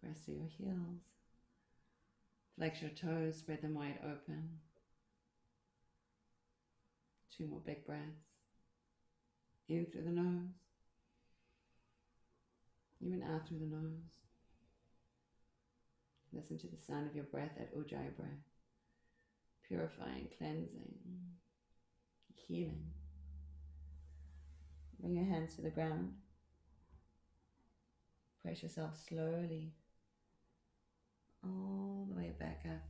Speaker 2: Press through your heels. Flex your toes, spread them wide open. 2 more big breaths. In through the nose. Even out through the nose. Listen to the sound of your breath, that Ujjayi breath. Purifying, cleansing, healing. Bring your hands to the ground. Press yourself slowly all the way back up.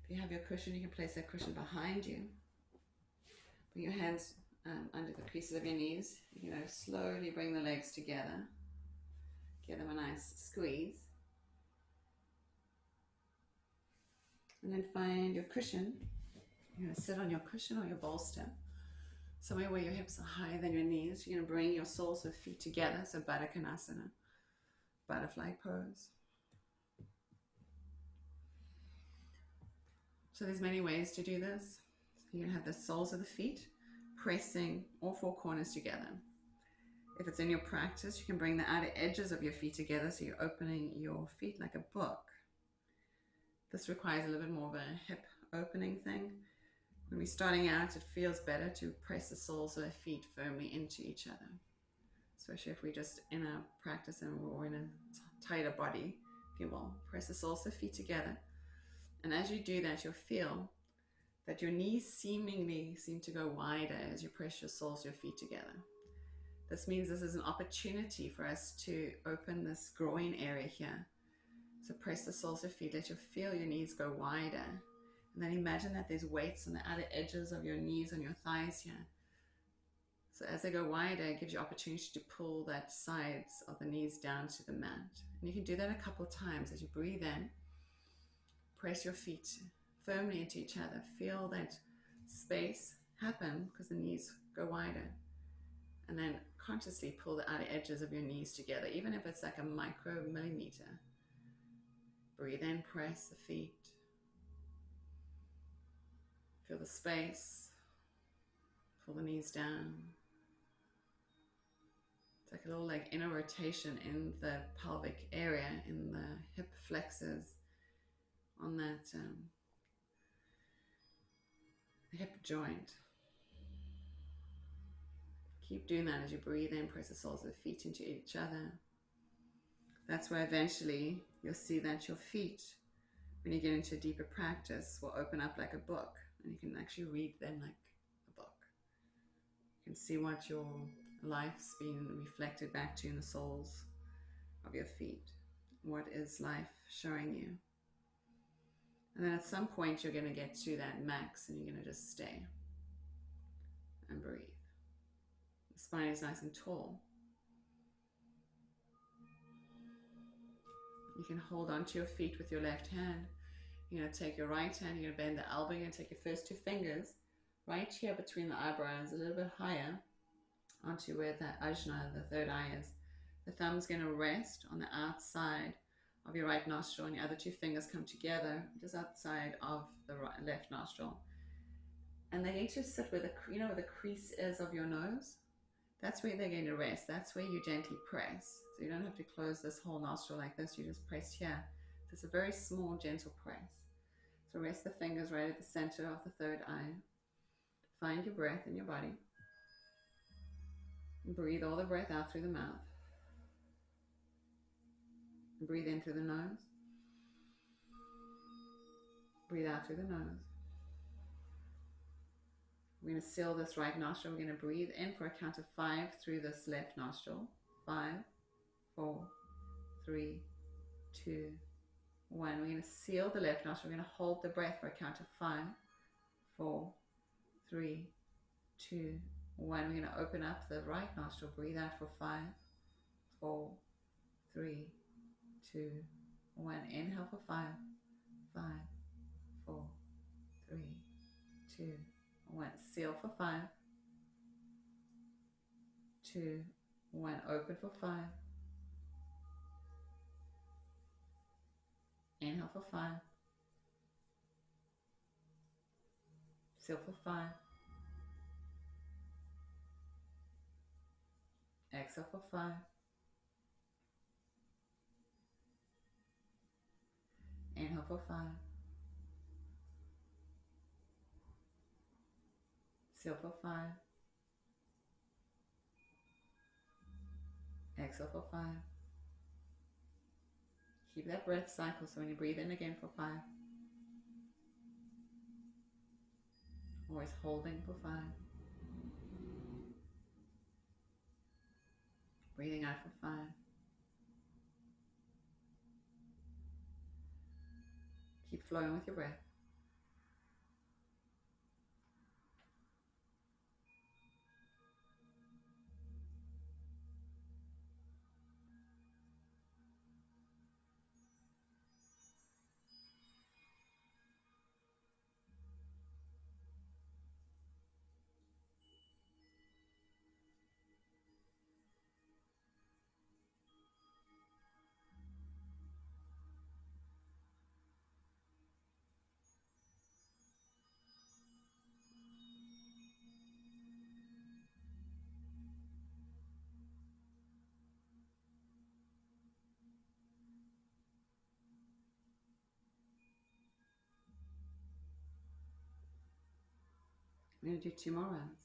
Speaker 2: If you have your cushion, you can place that cushion behind you. Bring your hands under the creases of your knees. You know, slowly bring the legs together. Give them a nice squeeze. And then find your cushion. You're going to sit on your cushion or your bolster, somewhere where your hips are higher than your knees. You're going to bring your soles of feet together, so Baddha Konasana, butterfly pose. So there's many ways to do this. You're going to have the soles of the feet pressing all 4 corners together. If it's in your practice, you can bring the outer edges of your feet together, so you're opening your feet like a book. This requires a little bit more of a hip opening thing. When we're starting out, it feels better to press the soles of the feet firmly into each other, especially if we're just in a practice and we're in a tighter body, if you will. Press the soles of the feet together. And as you do that, you'll feel that your knees seem to go wider as you press your soles of your feet together. This means this is an opportunity for us to open this groin area here. So press the soles of your feet, let you feel your knees go wider. And then imagine that there's weights on the outer edges of your knees and your thighs here. So as they go wider, it gives you opportunity to pull that sides of the knees down to the mat. And you can do that a couple of times as you breathe in. Press your feet firmly into each other. Feel that space happen because the knees go wider. And then consciously pull the outer edges of your knees together, even if it's like a micromillimeter. Breathe in, press the feet. Feel the space. Pull the knees down. It's like a little inner rotation in the pelvic area, in the hip flexors, on that hip joint. Keep doing that as you breathe in, press the soles of the feet into each other. That's where eventually you'll see that your feet, when you get into a deeper practice, will open up like a book, and you can actually read them like a book. You can see what your life's been reflected back to you in the soles of your feet. What is life showing you? And then at some point you're going to get to that max and you're going to just stay and breathe. The spine is nice and tall. You can hold onto your feet with your left hand. You're going to take your right hand, you're going to bend the elbow, you're going to take your first two fingers right here between the eyebrows, a little bit higher, onto where the ajna, the third eye, is. The thumb's going to rest on the outside of your right nostril, and your other two fingers come together just outside of the left nostril. And they're going to sit where where the crease is of your nose. That's where they're going to rest. That's where you gently press. So you don't have to close this whole nostril like this. You just press here. So it's a very small, gentle press. So rest the fingers right at the center of the third eye. Find your breath in your body. Breathe all the breath out through the mouth. Breathe in through the nose. Breathe out through the nose. We're going to seal this right nostril. We're going to breathe in for a count of 5 through this left nostril. 5, 4, 3, 2, 1. We're going to seal the left nostril. We're going to hold the breath for a count of 5, 4, 3, 2, 1. We're going to open up the right nostril. Breathe out for 5, 4, 3, 2, 1. Inhale for 5, 5, 4, 3, 2, 1. Seal for 5, 2, 1. Open for 5. Inhale for 5. Seal for 5. Exhale for 5. Inhale for 5. Seal for 5. Exhale for 5. Keep that breath cycle, so when you breathe in again for 5, always holding for 5. Breathing out for 5. Keep flowing with your breath. We're going to do 2 more rounds.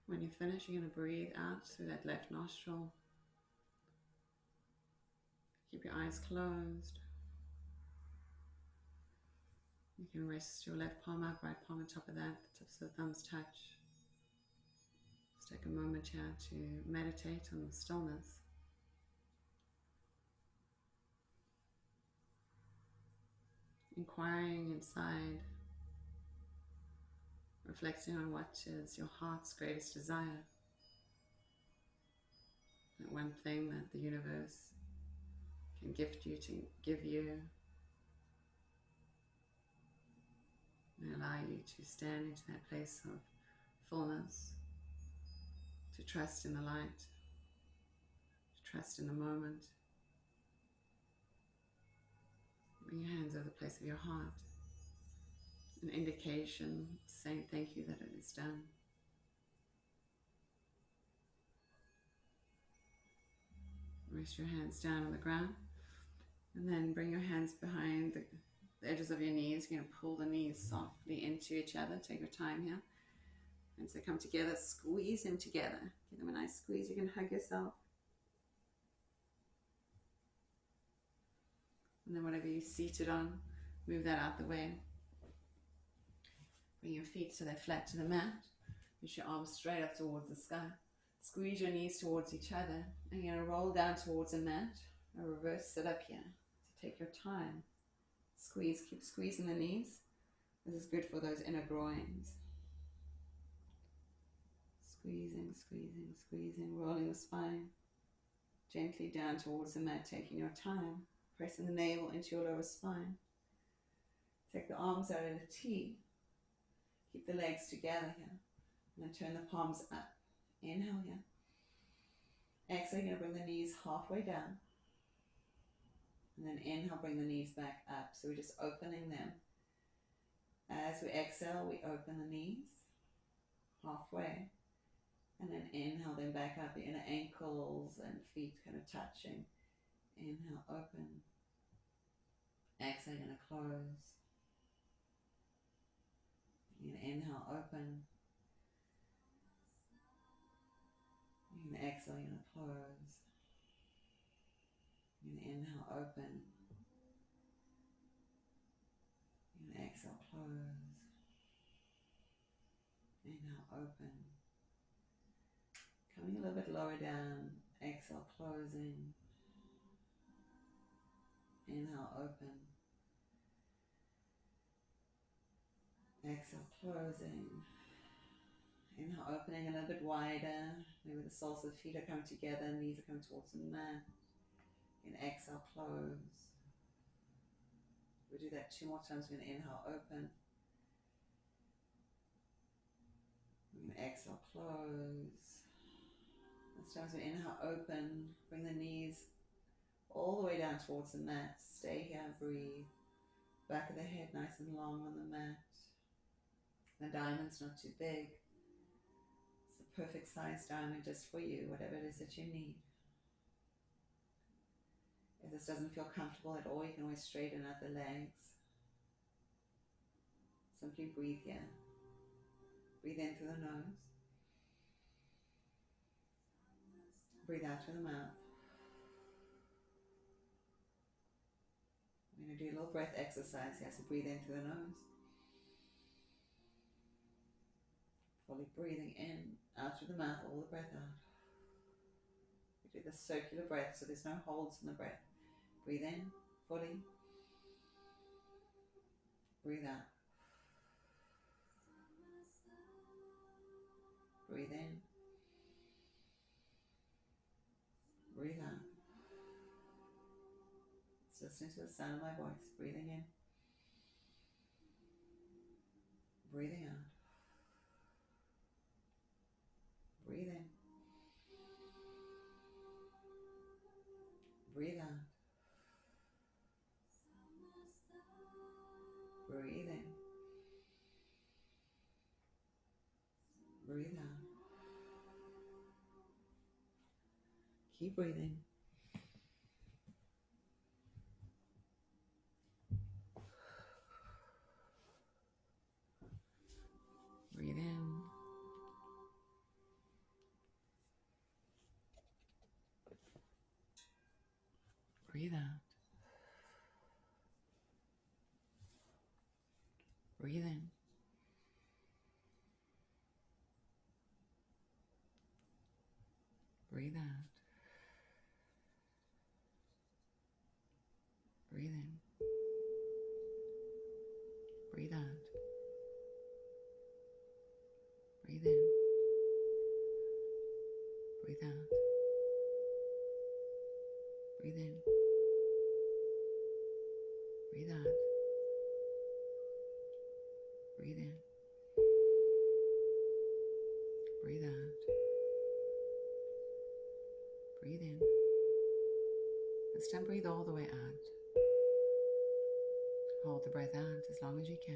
Speaker 2: When you finish, you're going to breathe out through that left nostril. Keep your eyes closed. You can rest your left palm up, right palm on top of that. The tips of the thumbs touch. Just take a moment here to meditate on the stillness. Inquiring inside, reflecting on what is your heart's greatest desire. That one thing that the universe can gift you, to give you, and allow you to stand into that place of fullness, to trust in the light, to trust in the moment. Bring your hands over the place of your heart, an indication saying thank you that it is done. Rest your hands down on the ground, and then bring your hands behind the edges of your knees. You're going to pull the knees softly into each other. Take your time here. And so come together, squeeze them together. Give them a nice squeeze. You can hug yourself. And then whatever you're seated on, move that out the way. Bring your feet so they're flat to the mat. Push your arms straight up towards the sky. Squeeze your knees towards each other. And you're going to roll down towards the mat. A reverse sit up here. So take your time. Squeeze, keep squeezing the knees. This is good for those inner groins. Squeezing, squeezing, squeezing, rolling the spine. Gently down towards the mat, taking your time. Pressing the navel into your lower spine. Take the arms out in a T. Keep the legs together here. And then turn the palms up. Inhale here. Exhale, you're going to bring the knees halfway down. And then inhale, bring the knees back up. So we're just opening them. As we exhale, we open the knees halfway. And then inhale them back up, the inner ankles and feet kind of touching. Inhale, open. Exhale, going to close. You're going to inhale, open. You're going to exhale, you're going to close. You're going to inhale, open. You're going to exhale, close. Inhale, open. Coming a little bit lower down. Exhale, closing. Inhale, open. Exhale, closing. Inhale, opening a little bit wider. Maybe the soles of the feet are coming together, knees are coming towards the mat. And exhale, close. We'll do that 2 more times. We're going to inhale, open. We're going to exhale, close. This time we inhale, open. Bring the knees all the way down towards the mat. Stay here, breathe. Back of the head nice and long on the mat. The diamond's not too big. It's the perfect size diamond just for you, whatever it is that you need. If this doesn't feel comfortable at all, you can always straighten out the legs. Simply breathe here. Breathe in through the nose. Breathe out through the mouth. We're going to do a little breath exercise here, so breathe in through the nose. Fully breathing in, out through the mouth, all the breath out. We do the circular breath, so there's no holds in the breath. Breathe in, fully. Breathe out. Breathe in. Breathe out. Just listening to the sound of my voice. Breathing in. Breathing out. Breathe in. Breathe out. Breathe in. Breathe out. Keep breathing. Breathe in. Breathe out. Breathe in. Breathe out. Breathe in. Breathe out. Breathe in. Breathe out. Breathe in. Breathe out. Breathe in. Breathe out. Breathe in. This time breathe all the way out. Hold the breath out as long as you can.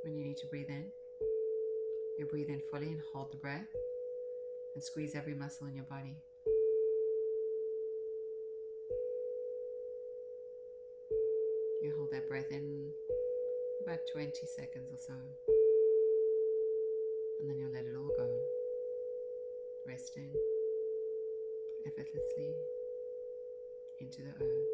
Speaker 2: When you need to breathe in, you breathe in fully and hold the breath and squeeze every muscle in your body. You hold that breath in about 20 seconds or so, and then you let it all go, resting effortlessly into the earth.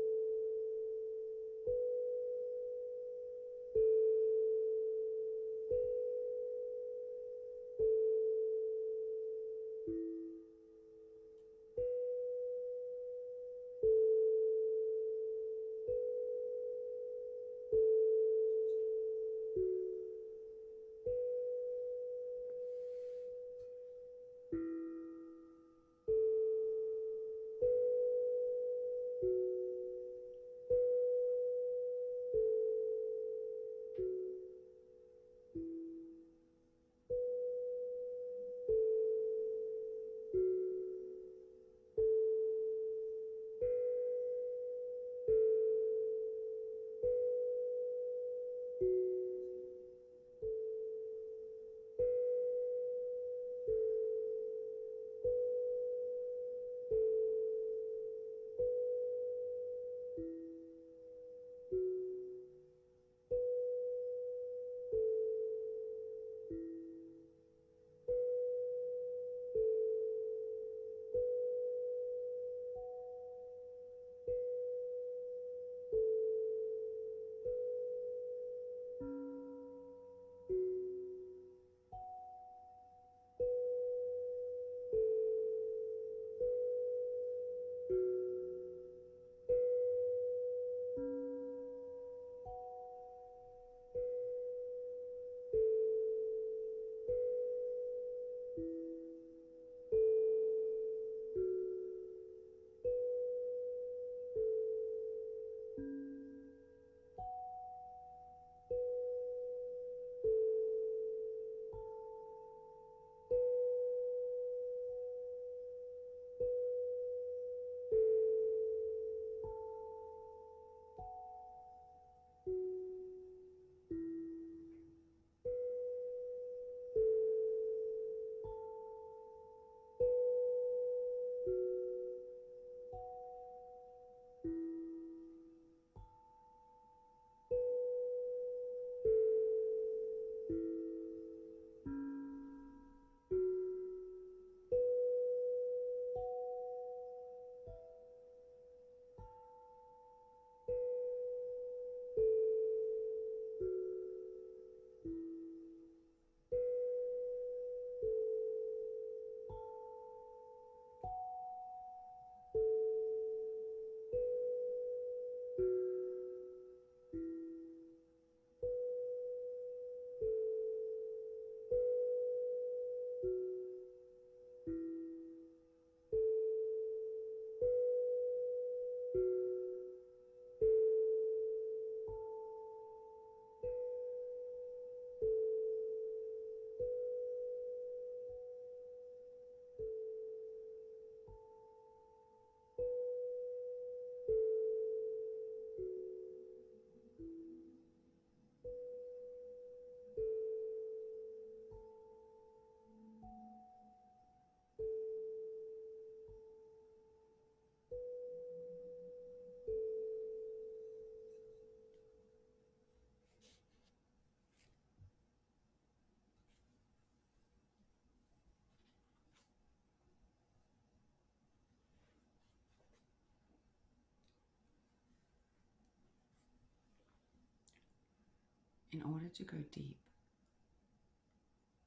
Speaker 2: In order to go deep,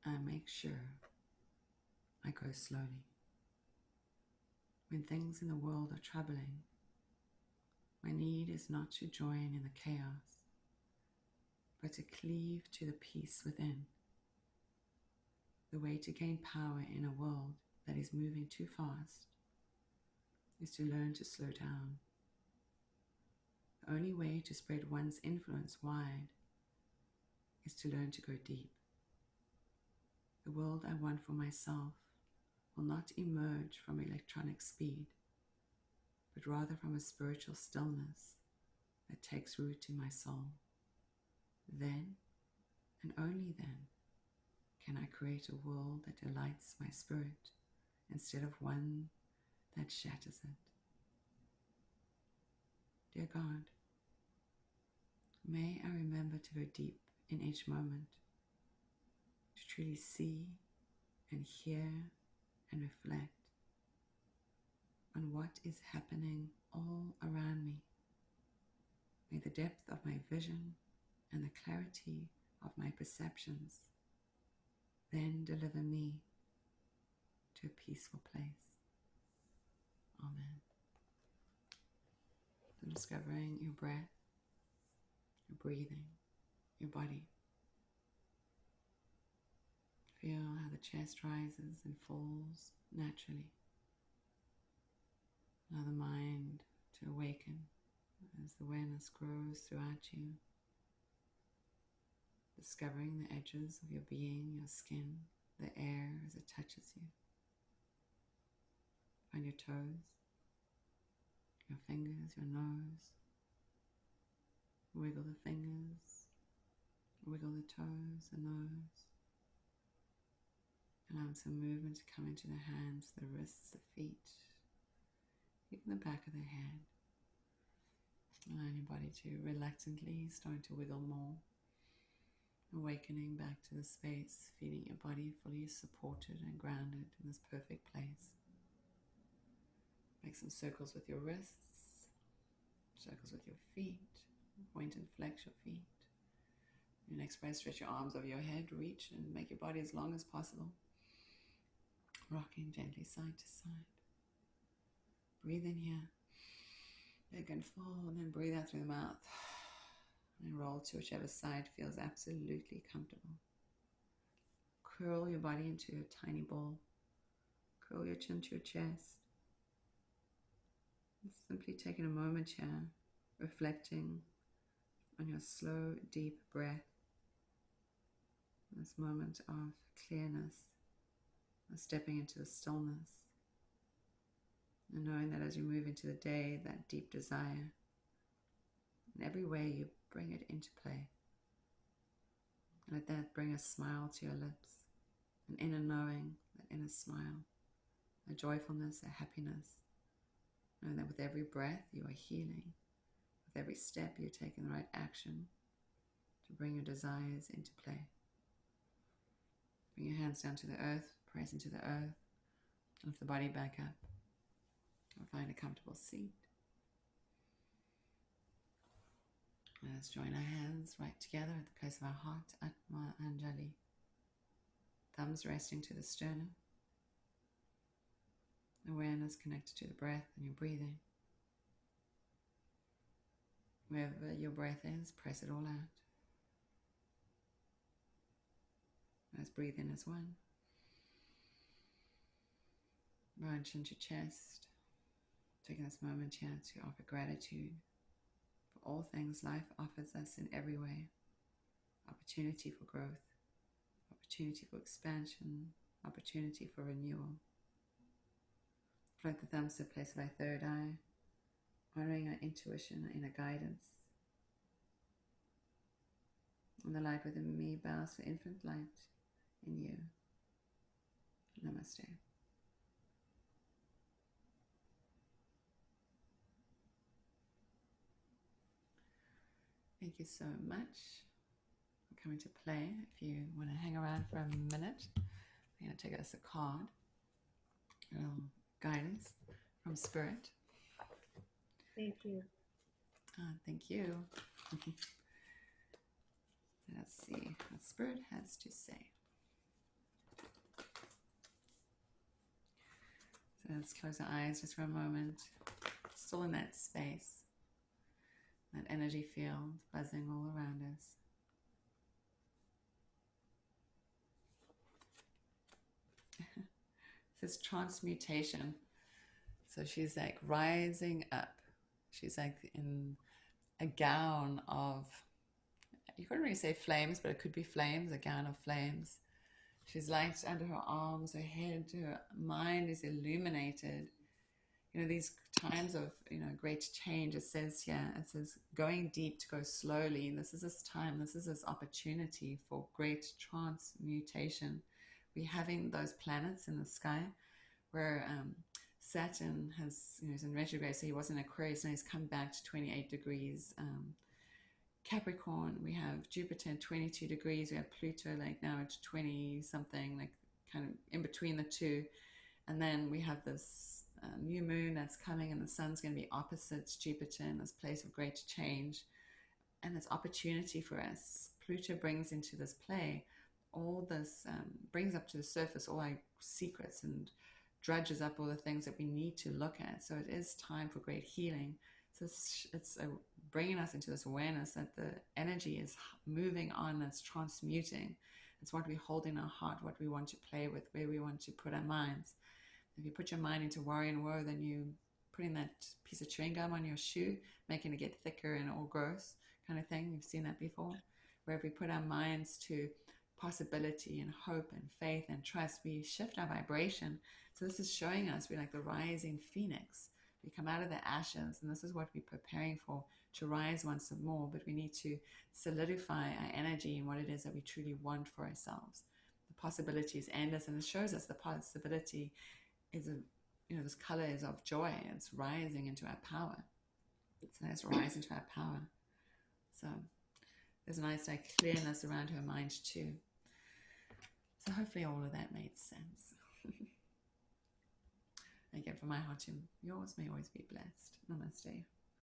Speaker 2: I make sure I go slowly. When things in the world are troubling, my need is not to join in the chaos, but to cleave to the peace within. The way to gain power in a world that is moving too fast is to learn to slow down. The only way to spread one's influence wide is to learn to go deep. The world I want for myself will not emerge from electronic speed, but rather from a spiritual stillness that takes root in my soul. Then, and only then, can I create a world that delights my spirit instead of one that shatters it. Dear God, may I remember to go deep in each moment, to truly see and hear and reflect on what is happening all around me. May the depth of my vision and the clarity of my perceptions then deliver me to a peaceful place. Amen. So discovering your breath, your breathing, your body. Feel how the chest rises and falls naturally. Allow the mind to awaken as the awareness grows throughout you. Discovering the edges of your being, your skin, the air as it touches you. Find your toes, your fingers, your nose. Wiggle the fingers, wiggle the toes, the nose. Allow some movement to come into the hands, the wrists, the feet, even the back of the head. Allow your body to reluctantly start to wiggle more. Awakening back to the space, feeling your body fully supported and grounded in this perfect place. Make some circles with your wrists, circles with your feet, point and flex your feet. In your next breath, stretch your arms over your head, reach and make your body as long as possible. Rocking gently side to side. Breathe in here, big and full, and then breathe out through the mouth. And roll to whichever side feels absolutely comfortable. Curl your body into a tiny ball. Curl your chin to your chest. And simply taking a moment here, reflecting on your slow, deep breath. This moment of clearness, of stepping into the stillness. And knowing that as you move into the day, that deep desire, in every way you bring it into play. Let that bring a smile to your lips, an inner knowing, that inner smile, a joyfulness, a happiness, knowing that with every breath you are healing, with every step you're taking the right action to bring your desires into play. Bring your hands down to the earth, press into the earth, lift the body back up, or find a comfortable seat. Let's join our hands right together at the place of our heart, Atma Anjali. Thumbs resting to the sternum. Awareness connected to the breath and your breathing. Wherever your breath is, press it all out. Let's breathe in as one. Branch into chest. Taking this moment here to offer gratitude for all things life offers us in every way. Opportunity for growth, opportunity for expansion, opportunity for renewal. Float the thumbs to the place of our third eye, honoring our intuition and inner guidance. And the light within me bows for infinite light in you. Namaste. Thank you so much for coming to play. If you want to hang around for a minute, I'm going to take us a card, a little guidance from Spirit.
Speaker 1: Thank you.
Speaker 2: Thank you. Let's see what Spirit has to say. So let's close our eyes just for a moment. Still in that space, that energy field buzzing all around us.
Speaker 1: says transmutation. So she's like rising up. She's like in a gown of, you couldn't really say flames, but it could be flames, a gown of flames. She's light under her arms, her head, her mind is illuminated. You know, these times of, you know, great change, it says here, it says going deep to go slowly. And this is this time, this is this opportunity for great transmutation. We're having those planets in the sky where Saturn has, you know, is in retrograde, so he was in Aquarius, and he's come back to 28 degrees Capricorn. We have Jupiter at 22 degrees. We have Pluto like now at 20 something, like kind of in between the two. And then we have this new moon that's coming, and the sun's going to be opposite Jupiter in this place of great change. And it's opportunity for us. Pluto brings into this play all this, brings up to the surface all our secrets and drudges up all the things that we need to look at. So it is time for great healing. So it's bringing us into this awareness that the energy is moving on, it's transmuting. It's what we hold in our heart, what we want to play with, where we want to put our minds. If you put your mind into worry and woe, then you putting that piece of chewing gum on your shoe, making it get thicker and all gross kind of thing. You've seen that before. Where if we put our minds to possibility and hope and faith and trust, we shift our vibration. So this is showing us we're like the rising phoenix. We come out of the ashes, and this is what we're preparing for, to rise once more. But we need to solidify our energy in what it is that we truly want for ourselves. The possibility is endless, and it shows us the possibility is a, you know, this color is of joy. It's rising into our power. So let's rise into our power. So there's a nice like clearness around her mind too. So hopefully all of that made sense. Again, from my heart to yours, may always be blessed. Namaste.